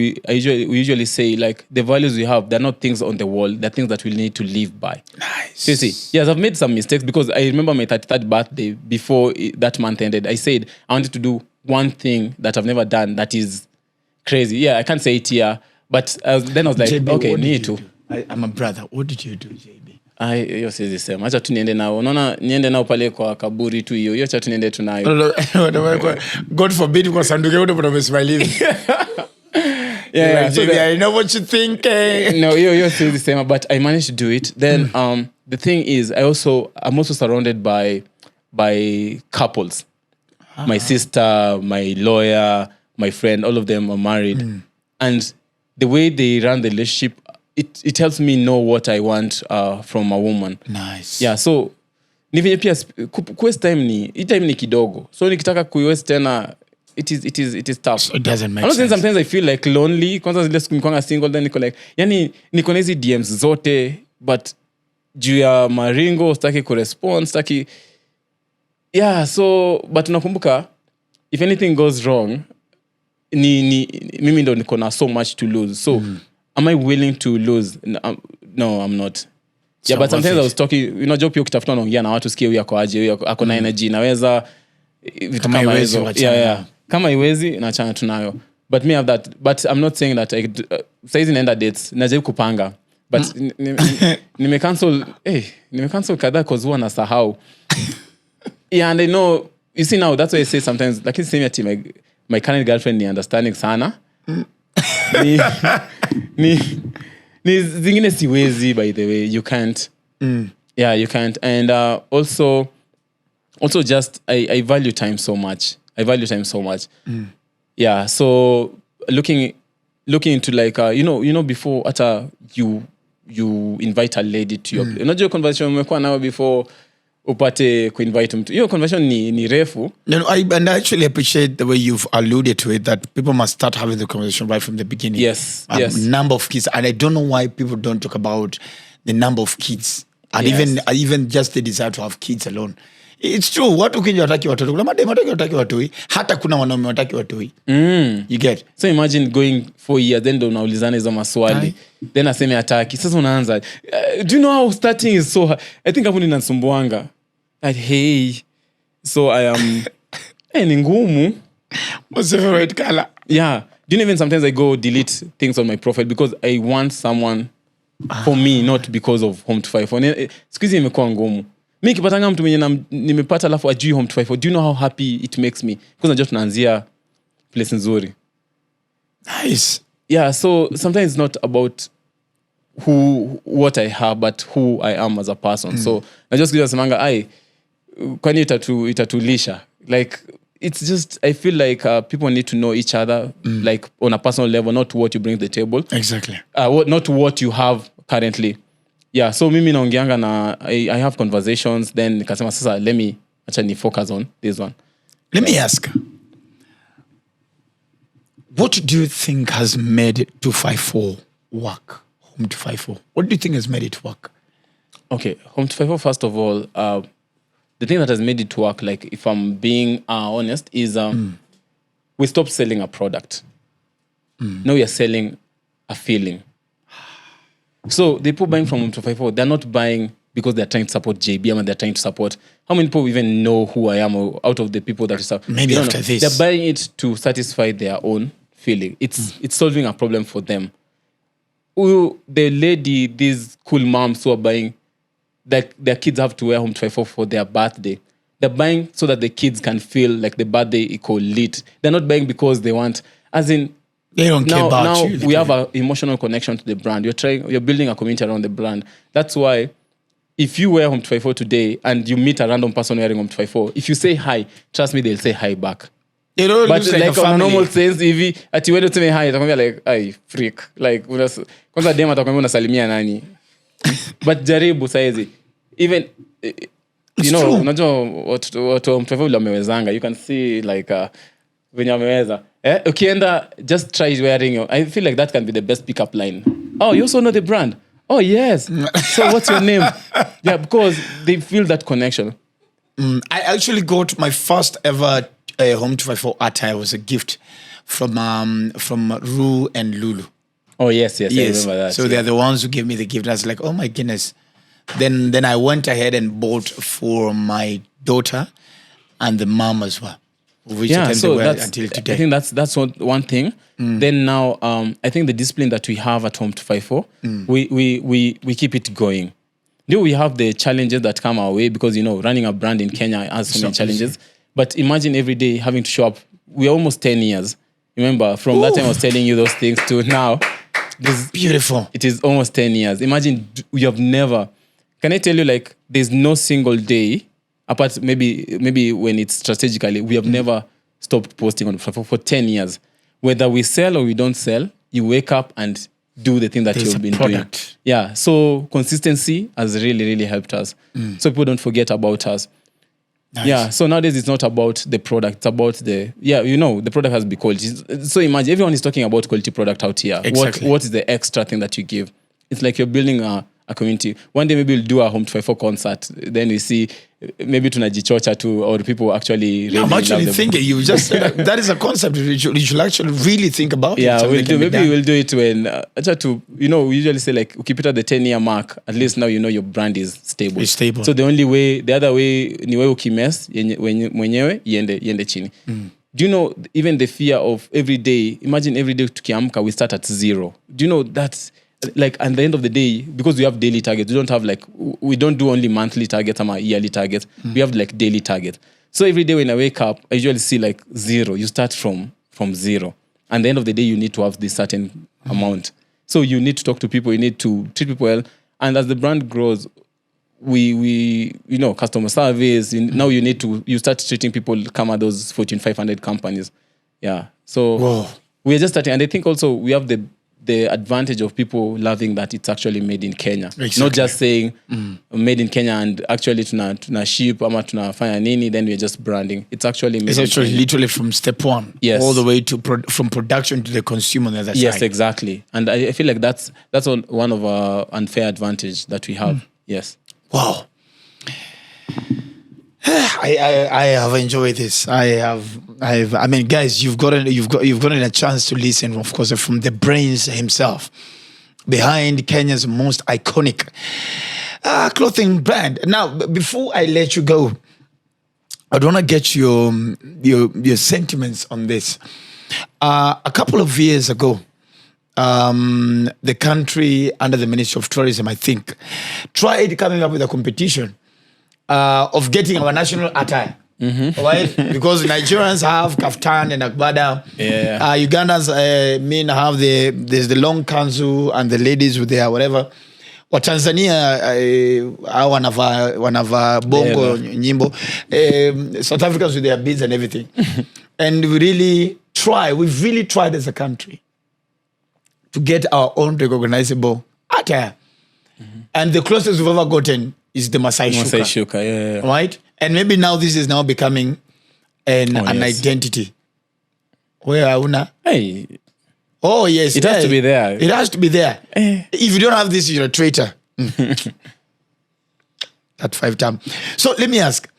Speaker 1: we usually say, like, the values we have, they're not things on the wall, they're things that we need to live by.
Speaker 2: Nice.
Speaker 1: So you see, yes, I've made some mistakes, because I remember my 33rd birthday, before that month ended, I said I wanted to do one thing that I've never done that is crazy. Yeah, I can't say it here, but then I was like,
Speaker 2: JB,
Speaker 1: okay, need to.
Speaker 2: I'm a brother. What did you do, JB?
Speaker 1: Hiyo siwezi sema. Acha tu niende nao. Unaona niende nao pale kwa kaburi tu hiyo. Acha tu niende tu nayo.
Speaker 2: God forbid kwa sanduku yote kuna smile hivi. Yeah, so I know what you think.
Speaker 1: No, hiyo siwezi sema, but I managed to do it. Then the thing is I'm also surrounded by couples. My sister, my lawyer, my friend, all of them are married. And the way they run the relationship, it helps me know what I want from a woman.
Speaker 2: Nice.
Speaker 1: Yeah, so ni venye pia quest time ni kidogo. So nikitaka kuiwest tena it is tough.
Speaker 2: So it doesn't make
Speaker 1: sense.
Speaker 2: sense.
Speaker 1: Sometimes I feel like lonely. Kwanza zile siku nikiwa single then niko like niko na hizi DMs zote but juu ya maringo sitaki kurespond, sitaki. Yeah, so but nakumbuka if anything goes wrong mimi ndo niko na so much to lose. So am I willing to lose? No, I'm not. Yeah, but sometimes I was talking, job pia ukitafuta unaongea na watu sikia huyu ako aje, huyu ako na energy, naweza vitu kama hizo. Yeah. Kama iwezi naachana tunayo. But me have that, but I'm not saying that saizi naenda dates, najaribu kupanga. but nimecancel kadhaa cause huwa nasahau. Yeah, and I know, you see now, that's why I say sometimes, lakini same ati my current girlfriend ni understanding sana. Ni zingine siwezi, by the way, you can't. Yeah, you can't. And also just I value time so much. Yeah, so looking into like before after you invite a lady to your place. Unajua conversation umekuwa nayo before upate kuinvite mtu. Hiyo conversation ni refu.
Speaker 2: No, I actually appreciate the way you've alluded to it, that people must start having the conversation right from the beginning.
Speaker 1: Yes.
Speaker 2: Number of kids, and I don't know why people don't talk about the number of kids, and even just the desire to have kids alone. It's true. Watu kinja wataki watoto. Kuna mademu wataki watoi. Hata kuna wanaume wataki watoi. You get.
Speaker 1: So imagine going 4 years, then ndo unaulizana hizo maswali. Then aseme hataki. Sasa unaanza. Do you know how starting is so hard? I think hapo ninasumbuanga. Like, hey. So I am... ni ngumu.
Speaker 2: What's your favorite color?
Speaker 1: Yeah. Do you know, even sometimes I go delete things on my profile because I want someone for me, not because of Home to 54. Squeeze imekuwa ngumu. Mimi kipatanga mtu mwenye nimepata alafu ajui Home to 54. Do you know how happy it makes me? Because najua tunaanzia place nzuri.
Speaker 2: Nice.
Speaker 1: Yeah, so sometimes it's not about what I have, but who I am as a person. So I just give semanga kwani itatulisha. Like, it's just, I feel like people need to know each other, like on a personal level, not what you bring to the table.
Speaker 2: Exactly.
Speaker 1: Not what you have currently. Yeah, so mimi naongeanga na I have conversations, then nikasema sasa let me actually focus on this one.
Speaker 2: Let me ask, what do you think has made 254 work? Home 254. What do you think has made it work?
Speaker 1: Okay, Home 254, first of all, the thing that has made it work, like if I'm being honest, is we stopped selling a product. Now we are selling a feeling. So the people buying from Home 254, they're not buying because they're trying to support JBM and they're trying to support. How many people even know who I am out of the people that you support?
Speaker 2: Maybe after this.
Speaker 1: They're buying it to satisfy their own feeling. It's solving a problem for them. The lady, these cool moms who are buying, that their kids have to wear Home 254 for their birthday. They're buying so that the kids can feel like the birthday equal lit. They're not buying because they want, as in,
Speaker 2: they don't care about you.
Speaker 1: Now we have an emotional connection to the brand. You're building a community around the brand. That's why if you wear Home 254 today and you meet a random person wearing Home 254, if you say hi, trust me, they'll say hi back.
Speaker 2: It all
Speaker 1: but
Speaker 2: looks like
Speaker 1: on
Speaker 2: a
Speaker 1: normal sense, if ati wewe useme hi, atakwambia like, ay, freak. Like, kwanza dem atakwambia unasalimia nani. But jaribu saizi. Even, unajua watu Home 254 wamewezanga. You can see like, venye wameweza. Ukienda, just try wearing your... I feel like that can be the best pickup line. Oh, you also know the brand? Oh, yes. So what's your name? Yeah, because they feel that connection.
Speaker 2: I actually got my first ever Home 254 attire. Was a gift from Ru and Lulu.
Speaker 1: Oh, yes. I remember that.
Speaker 2: So they're the ones who gave me the gift. I was like, oh my goodness. Then I went ahead and bought for my daughter and the mom as well.
Speaker 1: So until today. I think that's one thing. Then now, I think the discipline that we have at Home 254, we keep it going. We have the challenges that come our way because, running a brand in Kenya has so many challenges. But imagine every day having to show up. We're almost 10 years. Remember, from that time I was telling you those things to now.
Speaker 2: This beautiful.
Speaker 1: It is almost 10 years. Imagine you have never... Can I tell you, like, there's no single day, apart maybe when it's strategically, we have never stopped posting on for 10 years. Whether we sell or we don't sell, you wake up and do the thing that you've been doing. Yeah, so consistency has really, really helped us. So people don't forget about us. Nice. Yeah, so nowadays it's not about the product, it's about the product has to be quality. So imagine, everyone is talking about quality product out here.
Speaker 2: Exactly.
Speaker 1: What is the extra thing that you give? It's like you're building a community. One day maybe we'll do a Home 254 concert. Then we see maybe tunajichocha too, or people actually really
Speaker 2: I'm actually thinking you just said that is a concept you should actually really think about.
Speaker 1: Yeah, we'll do. Maybe we'll do it when we usually say like ukipita the 10-year mark, at least now your brand is stable.
Speaker 2: It's stable.
Speaker 1: So the other way ni wewe ukimess mwenyewe iende chini. Do you know even the fear of every day? Imagine every day tukiamka we start at 0. Do you know that like at the end of the day, because we have daily targets, we don't do only monthly targets or yearly targets. We have like daily targets. So every day when I wake up, I usually see like 0. You start from 0. And at the end of the day, you need to have this certain amount. So you need to talk to people, you need to treat people well. And as the brand grows, we customer service, now you start treating people, come at those Fortune 500 companies. Yeah. So we're just starting. And I think also we have the advantage of people loving that it's actually made in Kenya.
Speaker 2: Exactly.
Speaker 1: Not just saying made in Kenya and actually tuna ship ama tunafanya nini, then we're just branding. It's actually made in Kenya.
Speaker 2: Literally from step 1 all the way to from production to the consumer on the other side.
Speaker 1: Yes, exactly. And I feel like that's one of our unfair advantage that we have. Yes.
Speaker 2: Wow. I have enjoyed this. I mean, guys, you've gotten a chance to listen, of course, from the brains himself behind Kenya's most iconic clothing brand. Now, before I let you go, I want to get your sentiments on this. A couple of years ago, the country under the Ministry of Tourism, I think, tried coming up with a competition of getting our national attire. Right? Because Nigerians have kaftan and agbada.
Speaker 1: Yeah.
Speaker 2: Ugandans have there's the long kanzu and the ladies with their whatever. Or Tanzania wanava bongo nyimbo. South Africans with their beads and everything. And we've really tried as a country to get our own recognizable attire. And the closest we've ever gotten is the Masai Shuka.
Speaker 1: Yeah.
Speaker 2: Right? And maybe now this is now becoming an identity. Where Auna?
Speaker 1: Hey.
Speaker 2: Oh, yes.
Speaker 1: It has to be there.
Speaker 2: It has to be there. If you don't have this, you're a traitor. That 5 times. So let me ask,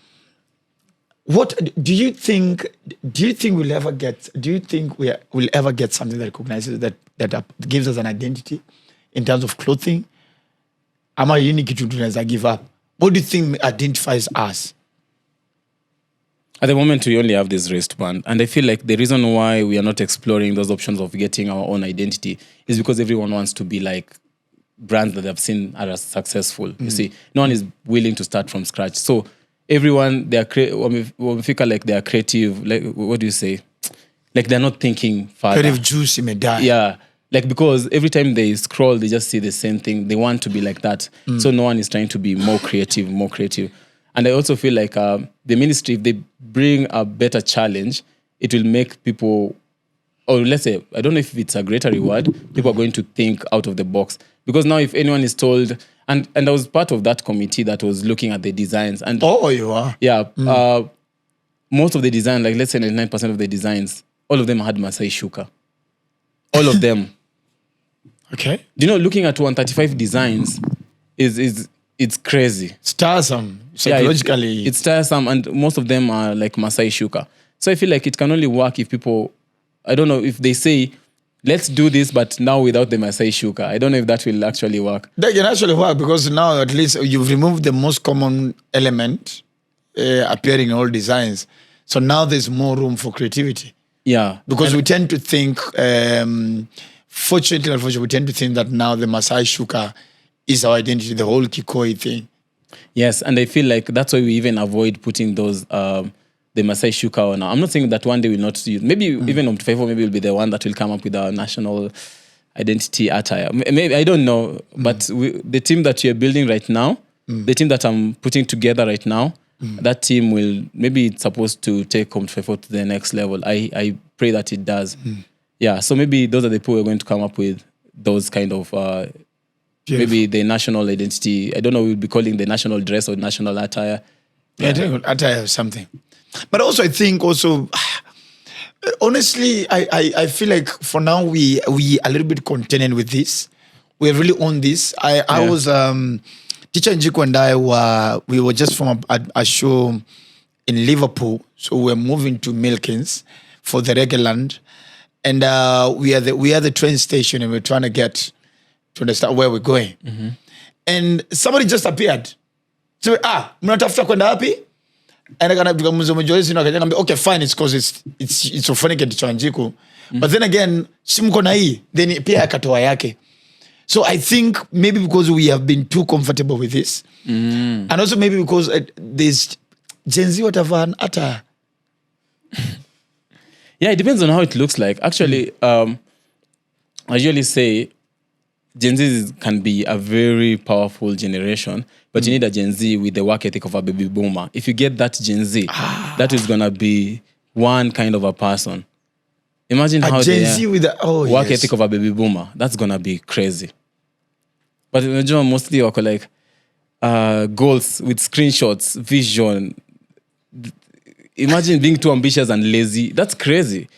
Speaker 2: what do you think we'll ever get? Do you think we'll ever get something that recognizes that gives us an identity in terms of clothing? Am I unique to give up? What do you think identifies us?
Speaker 1: At the moment, we only have this wristband. And I feel like the reason why we are not exploring those options of getting our own identity is because everyone wants to be like brands that they've seen are successful. You see, no one is willing to start from scratch. So everyone, they are like they are creative. Like, what do you say? Like they're not thinking further.
Speaker 2: Creative juice may die.
Speaker 1: Yeah. Like, because every time they scroll, they just see the same thing. They want to be like that. So no one is trying to be more creative. And I also feel like the ministry, if they bring a better challenge, it will make people, or let's say, I don't know if it's a greater reward, people are going to think out of the box. Because now if anyone is told, and I was part of that committee that was looking at the designs. And
Speaker 2: oh, you are?
Speaker 1: Yeah. Most of the design, like let's say 99% of the designs, all of them had Masai Shuka. All of them.
Speaker 2: Okay.
Speaker 1: You know, looking at 135 designs it's crazy.
Speaker 2: It's tiresome. Psychologically.
Speaker 1: It's tiresome, and most of them are like Masai Shuka. So I feel like it can only work if people, I don't know, if they say, let's do this, but now without the Masai Shuka. I don't know if that will actually work.
Speaker 2: That can actually work because now at least you've removed the most common element appearing in all designs. So now there's more room for creativity.
Speaker 1: Yeah.
Speaker 2: Because we tend to think, fortunately or unfortunately, we tend to think that now the Masai Shuka is our identity, the whole Kikoi thing.
Speaker 1: Yes, and I feel like that's why we even avoid putting those, the Masai Shuka on. I'm not saying that one day we'll not use, maybe even on 54, maybe will be the one that will come up with our national identity attire. Maybe, I don't know, but the team that you're building right now, the team that I'm putting together right now, that team will, maybe it's supposed to take Home 54 to the next level. I pray that it does. Yeah, so maybe those are the people we're going to come up with, those kind of, maybe the national identity. I don't know, we'll be calling the national dress or national attire.
Speaker 2: Yeah, I think attire or something. But also, I think also, honestly, I feel like for now we a little bit contented with this. We have really owned this. I was, Teacher Njiku and I we were just from a show in Liverpool. So we're moving to Milkins for the Reggaeland. And we are the train station and we're trying to get to understand where we're going. And somebody just appeared. So, mnatafuta kwenda wapi? And I got to okay, fine, it's because it's Ofweneke Teacher Njiku. But then again, simko na hii, then pia akatoa yake. So I think maybe because we have been too comfortable with this, and also maybe because there's Gen Z whatever utter.
Speaker 1: Yeah, it depends on how it looks like. Actually, I usually say Gen Z can be a very powerful generation, but you need a Gen Z with the work ethic of a baby boomer. If you get that Gen Z, that is going to be one kind of a person. Imagine how
Speaker 2: Gen Z with the
Speaker 1: work ethic of a baby boomer. That's going to be crazy. But mostly wako like goals with screenshots, vision. Imagine being too ambitious and lazy. That's crazy.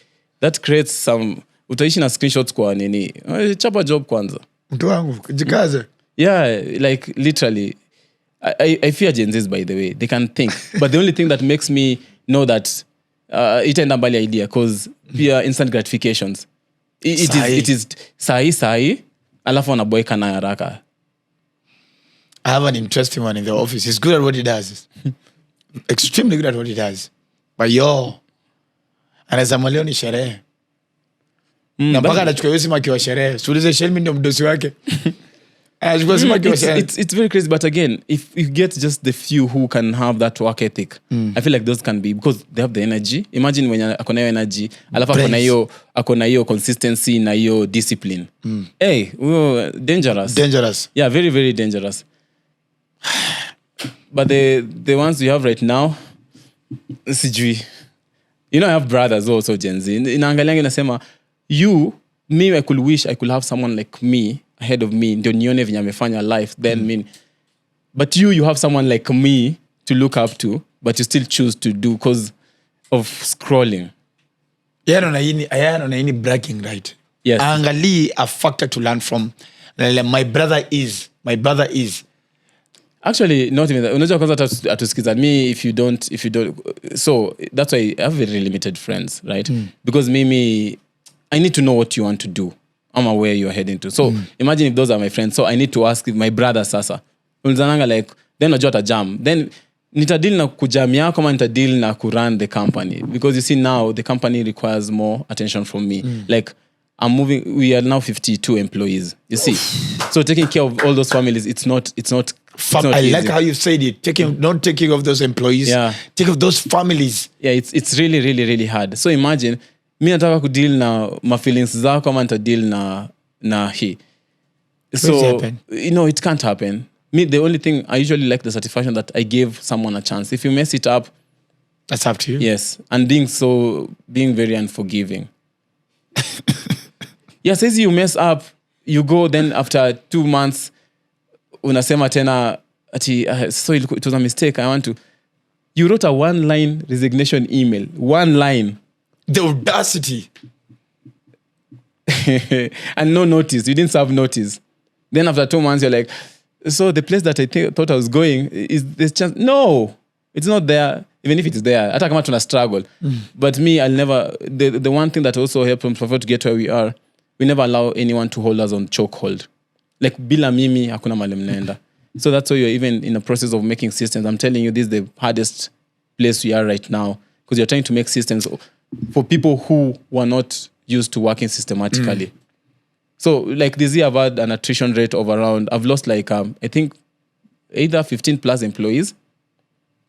Speaker 1: That creates some... Utaishi na screenshots kwa nini. Chapa job kwanza.
Speaker 2: Mtu wangu, jikaze.
Speaker 1: Yeah, like literally. I fear Gen Zs, by the way. They can think. But the only thing that makes me know that itaenda mbali idea, because pia instant gratifications. It is sahi, alafu wanaboeka na haraka.
Speaker 2: I have an interesting one in the office. He's good at what he does. Extremely good at what he does. But anaweza mwaleo ni sherehe. Na mpaka anachukua hiyo simu akiwa sherehe. Suulize Shelmi ndio mdosi wake. Anachukua simu akiwa sherehe.
Speaker 1: It's very crazy, but again, if you get just the few who can have that work ethic, I feel like those can be, because they have the energy. Imagine when akona hiyo energy, alafu akona hiyo consistency na hiyo discipline. Hey, dangerous.
Speaker 2: Dangerous.
Speaker 1: Yeah, very, very dangerous. But the ones we have right now, sijui. You know, I have brothers also, Gen Z. Inaangalianga inasema, I could wish I could have someone like me ahead of me, ndio nione venye amefanya life, then but you have someone like me to look up to, but you still choose to do because of scrolling.
Speaker 2: Yeah, no, na ini bragging, right?
Speaker 1: Yes.
Speaker 2: Angali a factor to learn from. My brother is.
Speaker 1: Actually, not even that. Unajua kwanza atusikiza me, if you don't, so that's why I have very limited friends, right? Because I need to know what you want to do. I'm aware you're heading to. So imagine if those are my friends. So I need to ask my brother sasa. Unzananga like, then najua jam. Then nitadeal na kujam yako ama nitadeal na kurun the company. Because you see now, the company requires more attention from me. Like, we are now 52 employees. You see? So taking care of all those families, it's not
Speaker 2: I
Speaker 1: easy.
Speaker 2: like how you said it. Not taking of those employees.
Speaker 1: Yeah.
Speaker 2: Take of those families.
Speaker 1: Yeah, it's really, really, really hard. So imagine, mi nataka kudeal na ma feelings zako ama nitadeal na hii. So, it can't happen. The only thing, I usually like the satisfaction that I gave someone a chance. If you mess it up,
Speaker 2: that's up to you.
Speaker 1: Yes. And being very unforgiving. Yeah, says you mess up, you go, then after 2 months, unasema tena, so it was a mistake, you wrote a 1-line resignation email. 1 line.
Speaker 2: The audacity.
Speaker 1: And no notice. You didn't serve notice. Then after 2 months, you're like, so the place that I thought I was going, is this chance? No, it's not there. Even if it's there, hata kama tuna struggle. But me, I'll never, the one thing that also helped Prefer to get where we are, we never allow anyone to hold us on chokehold. Like, bila mimi, hakuna mahali mnaenda. So that's why you're even in the process of making systems. I'm telling you, this is the hardest place we are right now, because you're trying to make systems for people who were not used to working systematically. So, like this year, I've had an attrition rate of around, I've lost like, I think, either 15 plus employees.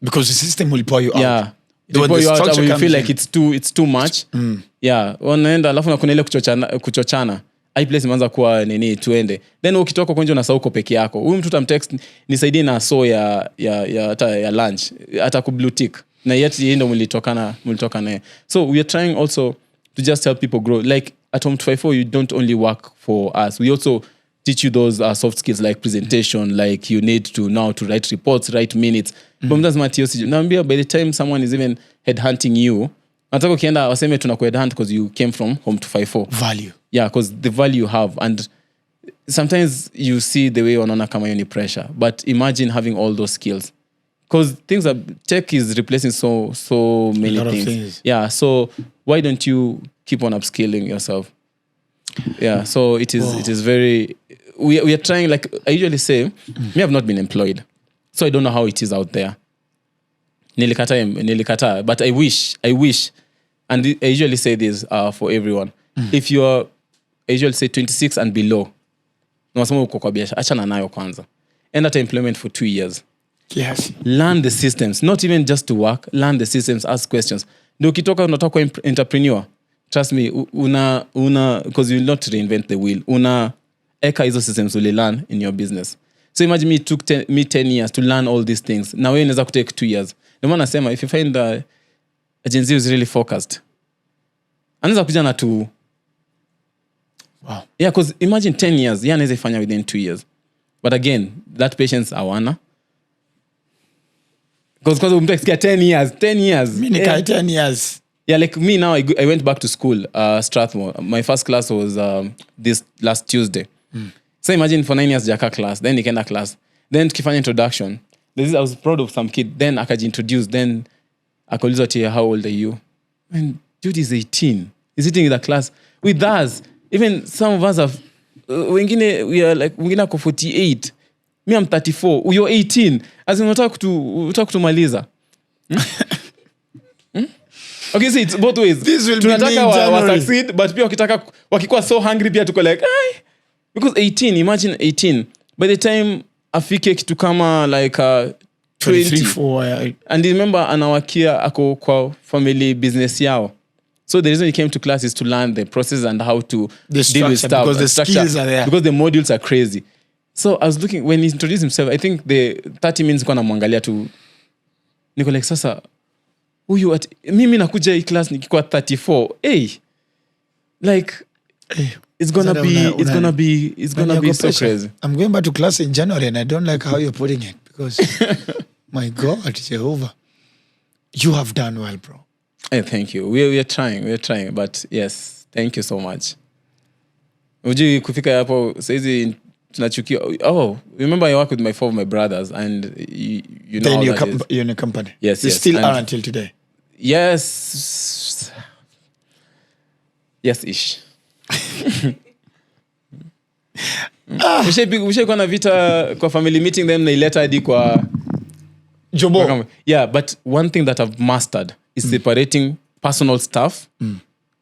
Speaker 2: Because the system will pour you out.
Speaker 1: Yeah. It will pour you out, and you feel like it's too much. Yeah. Wanaenda, alafu na kuna ile kuchochana. Hii place imeanza kuwa nini tuende. Then ukitoka kwa nje unasahau uko peke yako. Huyu mtu tamtext nisaidie na ya lunch. Hata ku blue tick. Na yet yeye ndo mlitoka naye. So we are trying also to just help people grow. Like at Home 254, you don't only work for us. We also teach you those soft skills like presentation, like you need to know to write reports, write minutes. But naambia by the time someone is even headhunting you, nataka ukienda waseme tunakuheadhunt because you came from Home 254.
Speaker 2: Value.
Speaker 1: Yeah, because the value you have. And sometimes you see the way wanaona kama ni pressure. But imagine having all those skills. Because tech is replacing so many things. Yeah, so why don't you keep on upskilling yourself? Yeah, so it is very... We are trying, like I usually say, me have not been employed. So I don't know how it is out there. Nilikata. But I wish, and I usually say this for everyone. If you're, I usually say 26 and below, na wasema uko kwa biashara, achana nayo kwanza. Enda to employment for 2 years.
Speaker 2: Yes.
Speaker 1: Learn the systems, not even just to work, learn the systems, ask questions. Ndio ukitoka unataka kuwa entrepreneur, trust me, because you will not reinvent the wheel. Eka hizo systems will learn in your business. So imagine me took 10 years to learn all these things. Now wewe unaweza kutake 2 years. Ndio maana nasema if you find a agency is really focused, anaweza kuja na tu.
Speaker 2: Wow.
Speaker 1: Yeah, because imagine 10 years, yeah, anaweza ifanya within 2 years. But again, that patience awana. Because mtu akisikia 10 years.
Speaker 2: Mimi nikai 10 years.
Speaker 1: Yeah, like me now, I went back to school, Strathmore. My first class was this last Tuesday. So imagine for 9 years jaka class, then nikaenda class, then tukifanya introduction. I was proud of some kid. Then akajiintroduce, then akaulizwa tia, how old are you? Man, dude is 18. He's sitting in the class with us. Even some of us have, wengine ako 48. Me, I'm 34. You're 18. As in, unataka kutumaliza. Okay, see, it's both ways.
Speaker 2: This will be
Speaker 1: tunataka succeed, but pia wakikuwa so hungry pia tuko like, ay. Because 18, imagine 18. By the time afike kitu kama like 20.
Speaker 2: 24.
Speaker 1: And remember, anawakia ako kwa family business yao. So the reason he came to class is to learn the process and how to deal with stuff.
Speaker 2: Because the skills are there.
Speaker 1: Because the modules are crazy. So I was looking, when he introduced himself, I think the 30 minutes kwa namwangalia tu. Niko like, sasa, mimi nakuja hii class nikikuwa 34. Hey! Like, it's gonna be so crazy.
Speaker 2: I'm going back to class in January and I don't like how you're putting it because, my God, Jehovah, you have done well, bro.
Speaker 1: Hey, thank you. We're trying, but yes, thank you so much. Uji kufika hapo saizi tunachukia. Oh, remember I work with 4 of my brothers and you know
Speaker 2: then you're in a company.
Speaker 1: Yes,
Speaker 2: you
Speaker 1: yes.
Speaker 2: still are until today.
Speaker 1: Yes. Yes-ish. Ushaikuwa na vita kwa family meeting then naileta hadi kwa
Speaker 2: Jobo.
Speaker 1: Yeah, but one thing that I've mastered is separating personal stuff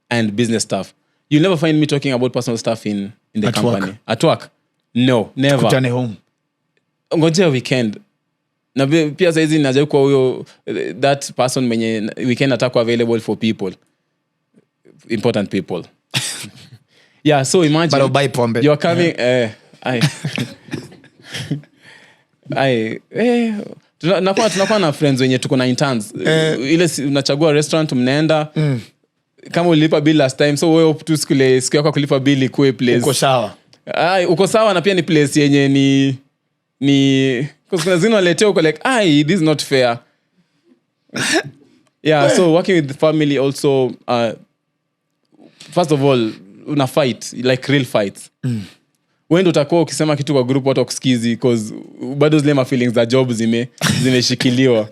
Speaker 1: and business stuff. You'll never find me talking about personal stuff in the company.
Speaker 2: Work.
Speaker 1: At work? No, never.
Speaker 2: Kutane home.
Speaker 1: Ngojea weekend. Na pia saizi najua kwa huyo that person mwenye weekend atakuwa available for people. Important people. Yeah, so imagine
Speaker 2: But buy pombe.
Speaker 1: You're coming tunakuwa na friends wenye tuko na interns. Ile unachagua restaurant mnaenda. Kama ulipa bill last time, so wewe tu siku yako kulipa bill ikuwe place.
Speaker 2: Uko sawa.
Speaker 1: Uko sawa na pia ni place yenye ni kuna zino leteo uko like, this is not fair. Yeah, so working with the family also, first of all, una fight, like real fights. Wendo utakuwa ukisema kitu kwa group watu wakusikizi because bado zile feelings za job zimeshikiliwa.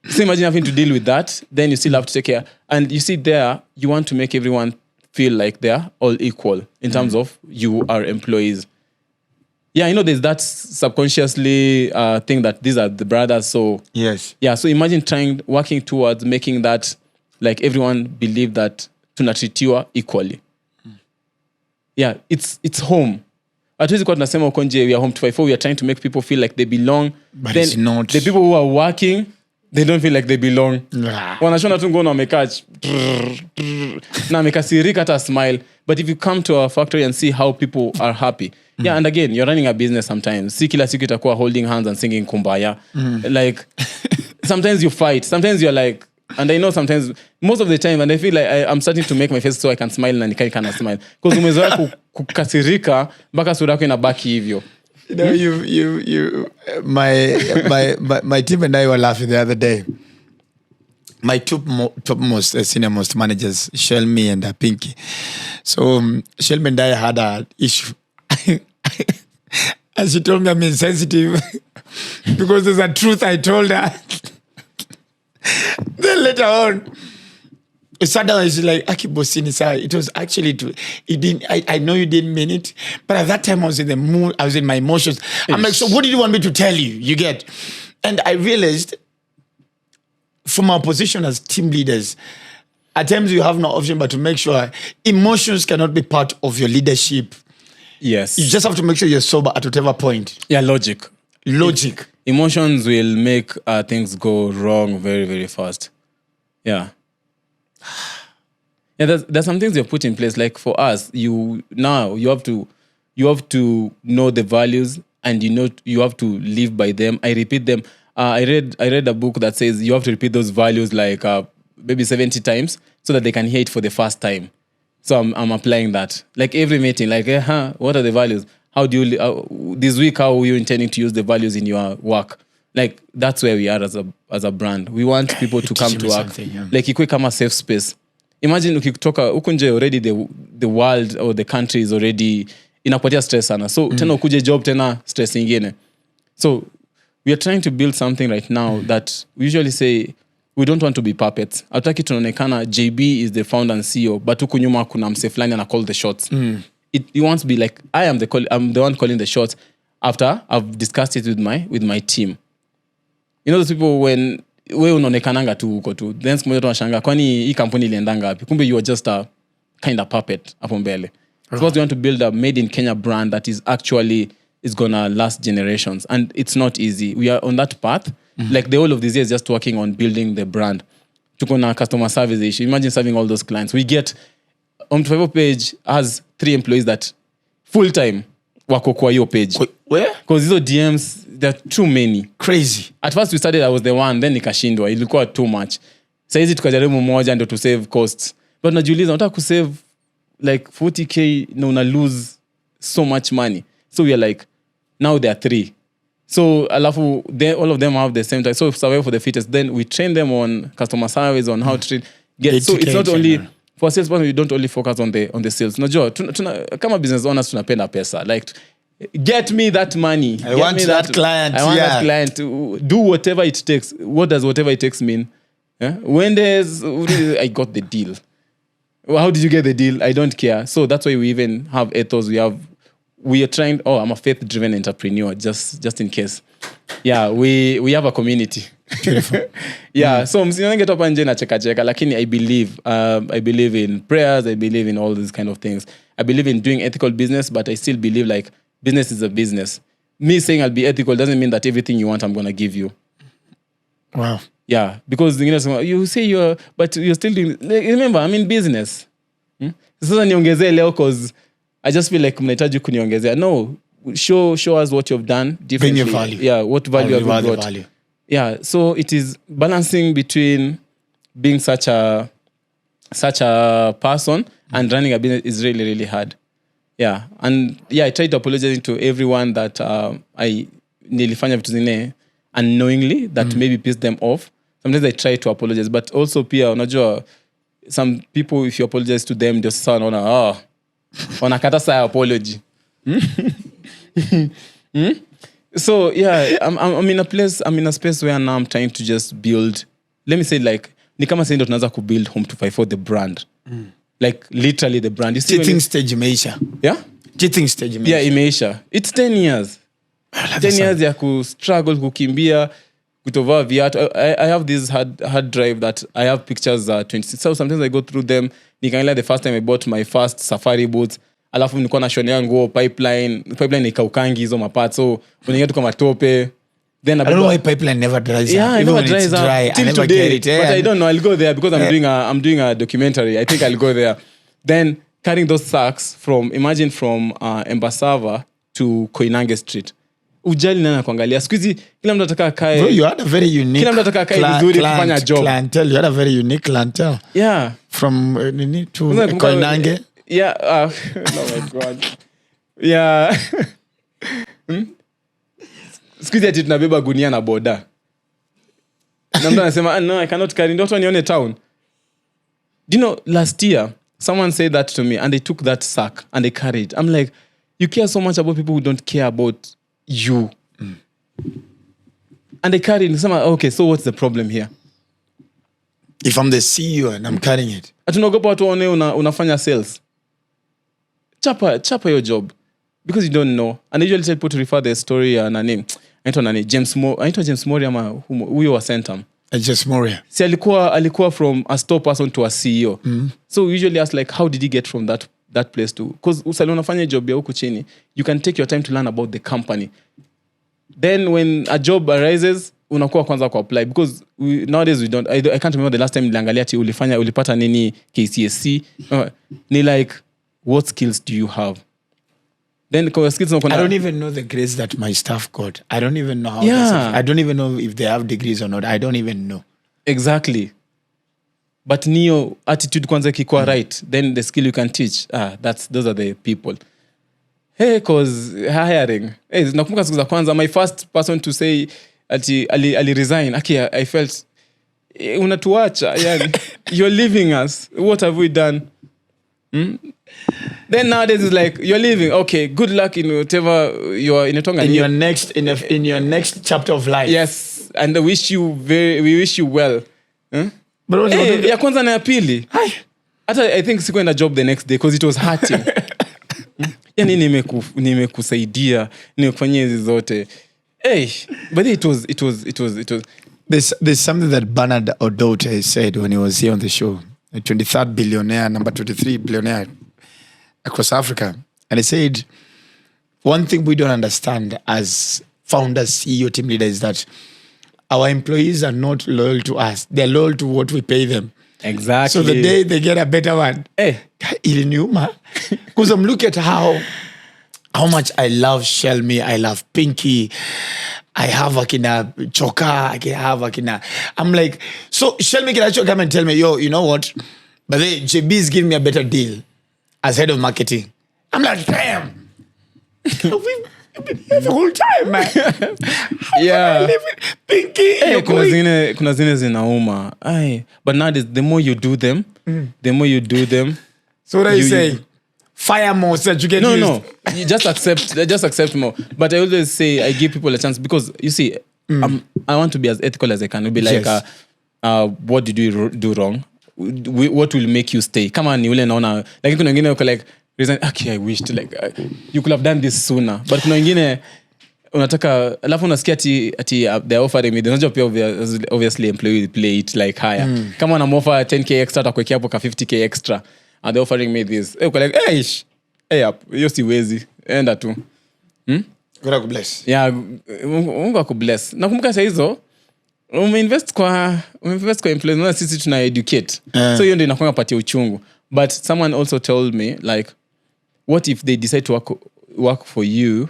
Speaker 1: So imagine having to deal with that, then you still have to take care. And you see there, you want to make everyone feel like they're all equal in terms of you are employees. Yeah, I know there's that subconsciously thing that these are the brothers. So
Speaker 2: yes.
Speaker 1: Yeah, so imagine working towards making that like everyone believe that tunatreatiwa equally. Yeah, it's home. Hatuwezi kwa tunasema uko nje, we are home 254, we are trying to make people feel like they belong.
Speaker 2: But
Speaker 1: then
Speaker 2: it's not.
Speaker 1: The people who are working, they don't feel like they belong. Wanashona tu ngono wamekaa na amekasirika hata smile. But if you come to our factory and see how people are happy, yeah, and again, you're running a business sometimes. Si kila siku itakuwa holding hands and singing kumbaya. Like, sometimes you fight. Sometimes you're like, and I know sometimes, most of the time, and I feel like I'm starting to make my face so I can smile na nikai kana smile. Because umezoea kukasirika, mpaka sura yako inabaki hivyo.
Speaker 2: You know, my team and I were laughing the other day. My topmost senior-most managers, Shelmy and Pinky. So Shelmy and I had an issue. And she told me I'm insensitive because there's a truth I told her. Then later on, suddenly she's like, Akibosini, sir, it was actually true. I know you didn't mean it, but at that time I was in the mood, I was in my emotions. I'm like, so what did you want me to tell you? You get? And I realized from our position as team leaders, at times you have no option but to make sure emotions cannot be part of your leadership.
Speaker 1: Yes.
Speaker 2: You just have to make sure you're sober at whatever point.
Speaker 1: Yeah, logic.
Speaker 2: Logic.
Speaker 1: Emotions will make things go wrong very, very fast. Yeah. Yeah, there's some things you've put in place. Like for us, you have to know the values, and you have to live by them. I repeat them. I read a book that says you have to repeat those values like maybe 70 times so that they can hear it for the first time. So I'm applying that. Like every meeting, like, what are the values? How do you this week? How are you intending to use the values in your work? Like that's where we are as a brand. We want people to come to work.
Speaker 2: Yeah.
Speaker 1: Like ikuwe kama safe space. Imagine ukitoka huko nje already the world or the country is already inakupatia stress sana. So tena ukuje job tena stress ingine. So we are trying to build something right now that we usually say we don't want to be puppets. Hatutaki tunaonekana JB is the founder and CEO, but huku nyuma kuna mse fulani ana call the shots. It wants to be like I'm the one calling the shots after I've discussed it with my team. You know those people when we unaonekananga tu huko tu, then siku moja tunashanga kwani hii kampuni iliendanga wapi? Kumbe you are just a kind of puppet hapo mbele. Because we want to build a made in Kenya brand that is gonna last generations, and it's not easy. We are on that path. Like the whole of this year is just working on building the brand. Tuko na customer service issue. Imagine serving all those clients. We get Motivational page has 3 employees that full time wako kwa hiyo page.
Speaker 2: Where?
Speaker 1: Because these DMs, there are too many.
Speaker 2: Crazy.
Speaker 1: At first we started, I was the one, then nikashindwa. Ilikuwa too much. Saizi tukajaribu moja ndio to save costs. But najiuliza unataka kusave like 40k na una lose so much money. So we are like, now there are 3. So alafu all of them have the same time. So survival for the fittest. Then we train them on customer service, on how to get. So it's not only for salesperson. We don't only focus on the sales. Najua kama business owners tunapenda pesa. Like get me that money.
Speaker 2: I want that client.
Speaker 1: I want that client to do whatever it takes. What does whatever it takes mean? Yeah? When I got the deal. Well, how did you get the deal? I don't care. So that's why we even have ethos. We are trying. Oh, I'm a faith-driven entrepreneur. Just in case. Yeah, we have a community. Yeah. So msinange topa nje na cheka. Lakini I believe in prayers. I believe in all these kind of things. I believe in doing ethical business, but I still believe like business is a business. Me saying I'll be ethical doesn't mean that everything you want I'm gonna give you.
Speaker 2: Wow.
Speaker 1: Yeah, because you say but you're still doing. Remember, I'm in business. Sasa niongezee leo because I just feel like mnahitaji kuniongezea. No, show us what you've done differently.
Speaker 2: Bring your value.
Speaker 1: Yeah, what value have you brought?
Speaker 2: Value.
Speaker 1: Yeah, so it is balancing between being such a person and running a business is really, really hard. Yeah, and I try to apologize to everyone that I nilifanya vitu zingine unknowingly that maybe pissed them off. Sometimes I try to apologize, but also pia unajua some people if you apologize to them just wanakata sa apology. So yeah, I'm in a place, I'm in a space where now I'm trying to just build, let me say like ni kama sasa ndo tunaanza kubuild Home to Fight for the brand. Like literally the brand. You see
Speaker 2: Cheating stage imeisha.
Speaker 1: Yeah?
Speaker 2: Cheating stage imeisha.
Speaker 1: Yeah, imeisha. It's 10 years. 10 years ya struggle kukimbia kutovaa viatu. I have this hard drive that I have pictures 26. So sometimes I go through them. Nikaangalia the first time I bought my first safari boots. Alafu nilikuwa na shonea nguo pipeline ikaukangi hizo maparts. So unaingia tu kama tope. Then
Speaker 2: I don't know why pipeline never dries up.
Speaker 1: Yeah,
Speaker 2: Even
Speaker 1: never
Speaker 2: when
Speaker 1: dries
Speaker 2: it's
Speaker 1: up.
Speaker 2: dry, I
Speaker 1: Till
Speaker 2: never
Speaker 1: today,
Speaker 2: get it. Yeah.
Speaker 1: But I don't know. I'll go there because I'm doing a documentary. I think I'll go there. Then carrying those sacks from Embasava to Koinange Street. Ujali nana kuangalia. Sikuizi kila mtu ataka kae.
Speaker 2: Bro, you had a very unique.
Speaker 1: Kila mtu ataka kae vizuri kufanya job.
Speaker 2: Clientele. You had a very unique clientele.
Speaker 1: Yeah.
Speaker 2: From to Koinange.
Speaker 1: Yeah. Oh my God. Yeah. Sikuizi ati tunabeba gunia na boda. Na mtu anasema no, I cannot carry. Ndio watu wanione town. Do you know, last year, someone said that to me and they took that sack and they carried. I'm like, you care so much about people who don't care about you. And they carried it. Okay, so what's the problem here?
Speaker 2: If I'm the CEO and I'm carrying it.
Speaker 1: Atunaogopa watu waone unafanya sales. Chapa your job. Because you don't know. And I usually tell people to refer their story na name. Anaitwa James Moria ama huyo wa Centum.
Speaker 2: James Moria.
Speaker 1: See, alikuwa from a store person to a CEO. So we usually ask like, how did he get from that place too. Because usali unafanya job ya huku chini, you can take your time to learn about the company. Then when a job arises, unakuwa kwanza ku apply. Because nowadays we don't, I can't remember the last time niliangalia ati ulipata nini KCSE. Ni like, what skills do you have? Then skills
Speaker 2: I don't even know the grades that my staff got. I don't even know how. I don't even know if they have degrees or not. I don't even know.
Speaker 1: Exactly. But niyo attitude kwanza kikuwa right, then the skill you can teach. Those are the people. Hey, cause hiring. Hey, nakumbuka siku za kwanza, my first person to say ati ali resign. I felt unatuacha, yani. You're leaving us. What have we done? Then nowadays it's like, you're leaving. Okay, good luck in whatever you're in
Speaker 2: in your next chapter of life.
Speaker 1: Yes, and we wish you well.
Speaker 2: But
Speaker 1: ya kwanza na ya pili. Hata I think sikuwa na job the next day because it was hurting. Yani nimekusaidia, nimekufanyia hizi zote. But it was
Speaker 2: There's something that Bernard Odote said when he was here on the show. The 23rd billionaire, number 23 billionaire across Africa. And he said, one thing we don't understand as founders, CEO, team leaders is that our employees are not loyal to us. They're loyal to what we pay them.
Speaker 1: Exactly.
Speaker 2: So the day they get a better one, because I'm looking at how much I love Shelmy, I love Pinky, I have akina Choka, I have akina. I'm like, so Shelmy can actually come and tell me, yo, you know what? But then JB is giving me a better deal as head of marketing. I'm like, damn. We've been here the whole time, man.
Speaker 1: Yeah.
Speaker 2: Pinky.
Speaker 1: Kuna zine zinauma. But nowadays, the more you do them,
Speaker 2: So what are you saying? Fire more so that you get used.
Speaker 1: No. You just accept more. But I always say I give people a chance because you see, I want to be as ethical as I can. It'll be like,
Speaker 2: Yes.
Speaker 1: what did you do wrong? What will make you stay? Come on, ule naona. Like kuna wengine uko like, reason, okay, I wished like you could have done this sooner. But kuna wengine unataka, alafu unasikia ati they're offering me. They're not just obviously employee play it like higher. Kama wana offer 10k extra, atakuwekea hapo ka 50k extra. And they're offering me this. Uko like, hiyo siwezi. Enda tu.
Speaker 2: God akubless.
Speaker 1: Yeah, Mungu akubless. Nakumbuka saa hizo umeinvest kwa employees, na sisi tuna educate. So hiyo ndio inakuwa patia uchungu. But someone also told me like, what if they decide to work for you,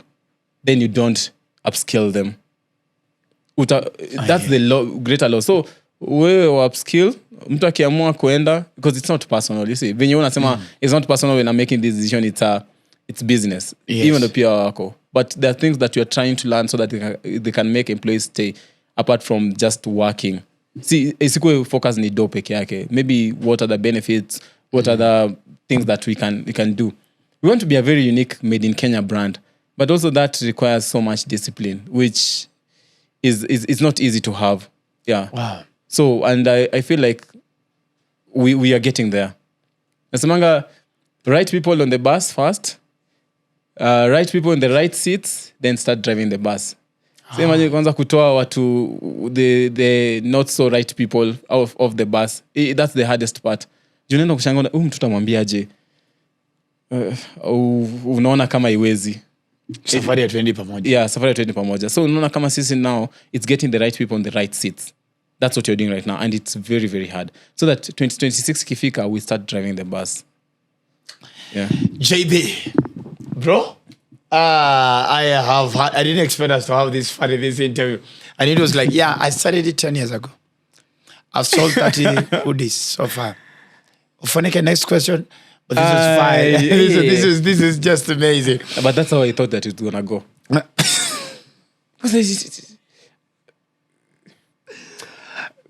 Speaker 1: then you don't upskill them? That's the law, greater law. So wewe upskill, mtu akiamua kuenda, because it's not personal, you see. Venye unasema it's not personal when I'm making this decision, it's business.
Speaker 2: Yes.
Speaker 1: Even the PR wako. But there are things that you're trying to learn so that they can make employees stay apart from just working. See, isikuwe focus ni do peke yake. Maybe what are the benefits? What are the things that we can do? We want to be a very unique made in Kenya brand, but also that requires so much discipline, which is not easy to have. Yeah.
Speaker 2: Wow.
Speaker 1: So, and I feel like we are getting there. Nasemanga, right people on the bus first, right people in the right seats, then start driving the bus. So imagine kwanza kutoa watu the not so right people of the bus. That's the hardest part. Juneno kushangona mtu tamwambiaje? Unaona kama iwezi.
Speaker 2: Safari ya twendi pamoja.
Speaker 1: Yeah, safari ya twendi pamoja. So unaona kama sisi now, it's getting the right people on the right seats. That's what you're doing right now, and it's very, very hard. So that 2026 kifika, we start driving the bus. Yeah.
Speaker 2: JB, bro, I didn't expect us to have this interview. And it was like, yeah, I started it 10 years ago. I've sold 30 hoodies so far. Ofweneke, next question. But this is fine. This is just amazing.
Speaker 1: But that's how I thought that it was gonna go.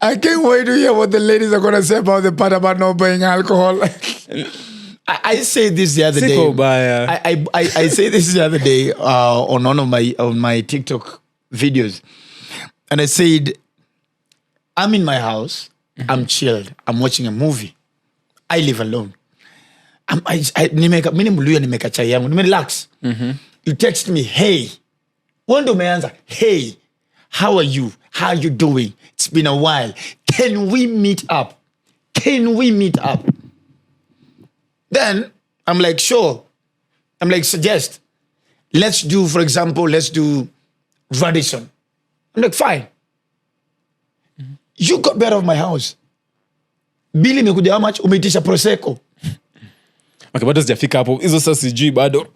Speaker 2: I can't wait to hear what the ladies are gonna say about the part about not buying alcohol. I say this the other day. I say this the other day on one of my TikTok videos, and I said, I'm in my house. I'm chilled. I'm watching a movie. I live alone. Nimeka chai yangu. Relax. You text me, hey. Wando umeanza, hey. How are you? How are you doing? It's been a while. Can we meet up? Then I'm like, sure. I'm like, suggest. Let's do Radisson. I'm like, fine. You got better of my house. Bili imekuja how much? Umeitisha Prosecco.
Speaker 1: Okay, bado sijafika hapo. Hizo sasa sijui bado.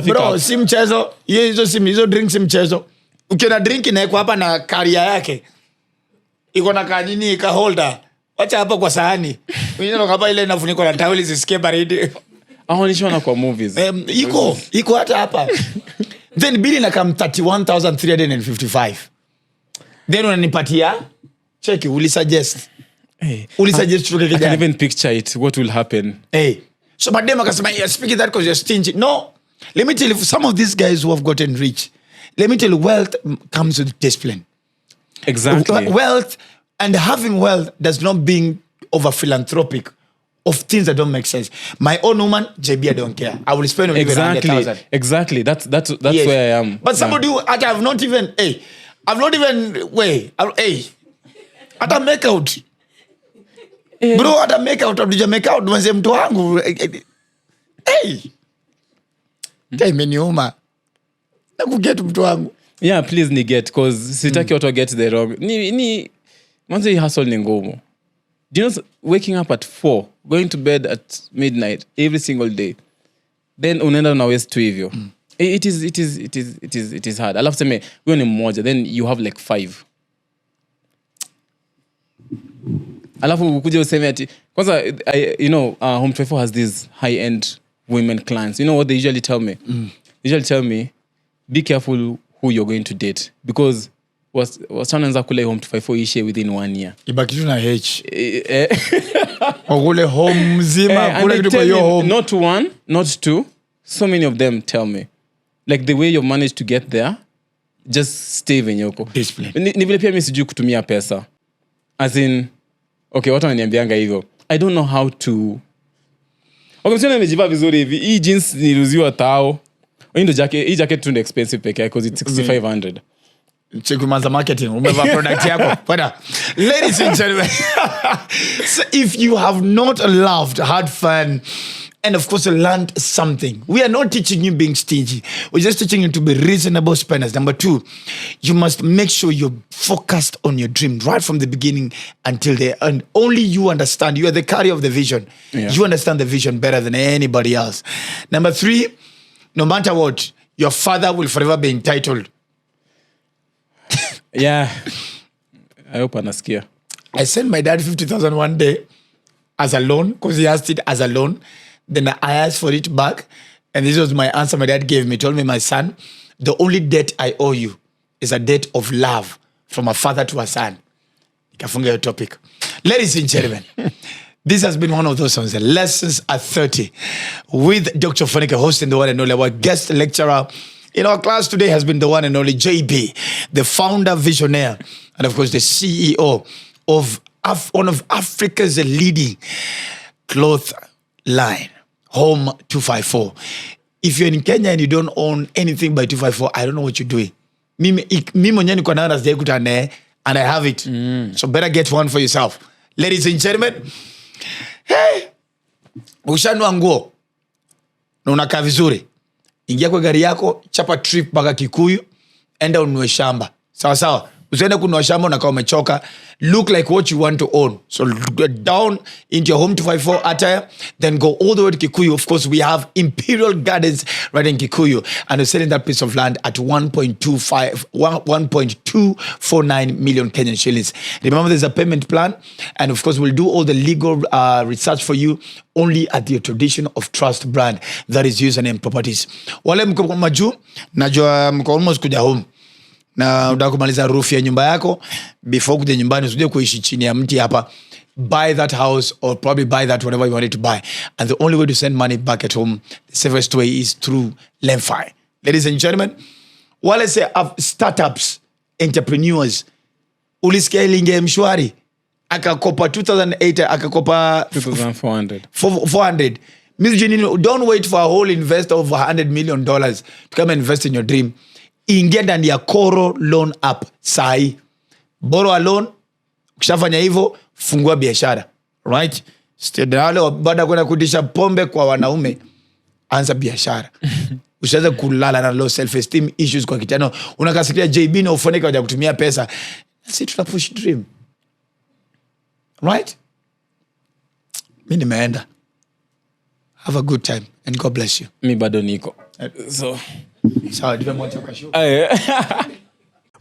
Speaker 2: Bro, si mchezo. Hizo drink si mchezo. Ukiona drink inaekwa hapa na karia yake. Iko na kanini ka holder. Wacha hapa kwa sahani. Wengine kama ile inafunikwa na towel zisikie baridi.
Speaker 1: Aonishana kwa movies.
Speaker 2: Iko hata hapa. Then bili na come 31,355. Then unanipatia check, will suggest.
Speaker 1: Hey,
Speaker 2: I
Speaker 1: can even picture it. What will happen?
Speaker 2: Hey. So madam akasema, you're speaking that because you're stingy. No. Let me tell you, some of these guys who have gotten rich, let me tell you, wealth comes with discipline.
Speaker 1: Exactly.
Speaker 2: Wealth and having wealth does not being over philanthropic of things that don't make sense. My own woman, JB, I don't care. I will spend on
Speaker 1: Exactly. That's yes. Where I am.
Speaker 2: But somebody who I have not even, hata make out. Bro, hata make out, make out, mwanze mtu wangu. Meniuma. Na kuget mtu wangu.
Speaker 1: Yeah, please niget, because sitaki watu get the wrong. Mwanze hustle ni ngumu. Do you know, waking up at 4, going to bed at midnight every single day, then unaenda na waste tu hivyo. It is hard. Alafu sema wewe ni mmoja, then you have like 5. Alafu ukuje useme ati kwanza Home 24 has these high end women clients. You know what they usually tell me? They usually tell me, be careful who you're going to date, because wasichana kule Home 24 ishe within 1 year.
Speaker 2: Ibaki tu na H. Kule home mzima kule kitu kwa home.
Speaker 1: Not 1, not 2. So many of them tell me, like, the way you've managed to get there, just stay venye uko.
Speaker 2: Discipline.
Speaker 1: Ni vile pia mimi sijui kutumia pesa. As in, okay, watu wananiambianga hivyo. I don't know how to. Okay, msione nimejivaa vizuri hivi. Hii jeans niliuziwa tao. Hii jacket tu ni expensive peke yake because it's 6,500.
Speaker 2: Chekumanza marketing, umeva product yako. Ladies and gentlemen, so if you have not loved, had fun, and of course learned something, we are not teaching you being stingy. We're just teaching you to be reasonable spenders. Number 2, you must make sure you're focused on your dream right from the beginning until the end. Only you understand. You are the carrier of the vision. Yeah. You understand the vision better than anybody else. Number 3, no matter what, your father will forever be entitled.
Speaker 1: Yeah. I hope anasikia.
Speaker 2: I sent my dad 50,000 one day as a loan, because he asked it as a loan. Then I asked for it back. And this was my answer my dad gave me. He told me, my son, the only debt I owe you is a debt of love from a father to a son. Ikafunga your topic. Ladies and gentlemen, this has been one of those songs, Lessons at 30, with Dr. Ofweneke hosting the one and only. Our guest lecturer in our class today has been the one and only JB, the founder, visionary, and of course the CEO of one of Africa's leading cloth line, Home 254. If you're in Kenya and you don't own anything by 254, I don't know what you're doing. Mimi mwenyewe niko nayo na kutane, and I have it. So better get one for yourself. Ladies and gentlemen, hey, ushanua nguo na unakaa vizuri, ingia kwa gari yako, chapa trip mpaka Kikuyu, enda ununue shamba. Sawa sawa. Usiende kununua shamba unakaa umechoka. Look like what you want to own. So get down into your Home 254 attire, then go all the way to Kikuyu. Of course, we have Imperial Gardens right in Kikuyu, and we're selling that piece of land at 1.249 million Kenyan shillings. Remember, there's a payment plan, and of course, we'll do all the legal research for you only at the Tradition of Trust brand, that is Username Properties. Wale mko maju, najua mko almost kuja home, na unataka kumaliza roof ya nyumba yako, before kuja nyumbani usije kuishi chini ya mti hapa. Buy that house, or probably buy that whatever you wanted to buy, and the only way to send money back at home, the safest way, is through Lemfi. Ladies and gentlemen, wale say startups, entrepreneurs, ulisikia ilinge mshwari akakopa 2008, akakopa 400. Don't wait for a whole investor of $100 million to come and invest in your dream. Ingia ndani ya Koro Loan app sai. Borrow a loan, ukishafanya hivyo, fungua biashara. Right? Stedalo baada kwenda kudisha pombe kwa wanaume, anza biashara. Usianze kulala na low self esteem issues kwa kitano. Unakasikia JB na Ofweneke waja kutumia pesa. Sisi tuna push dream. Right? Mimi nimeenda. Have a good time and God bless you.
Speaker 1: Mi bado niko. So
Speaker 2: Dive moja ukashuka.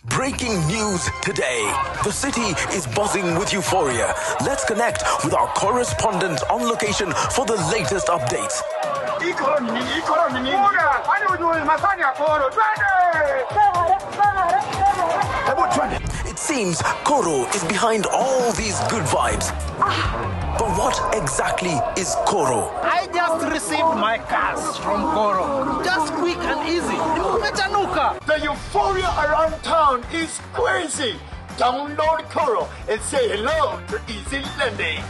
Speaker 3: Breaking news today. The city is buzzing with euphoria. Let's connect with our correspondent on location for the latest updates. It seems Koro is behind all these good vibes. But what exactly is Koro?
Speaker 4: I just received my cash from Koro. Just quick and easy.
Speaker 5: The euphoria around town is crazy. Download Koro and say hello to easy lending.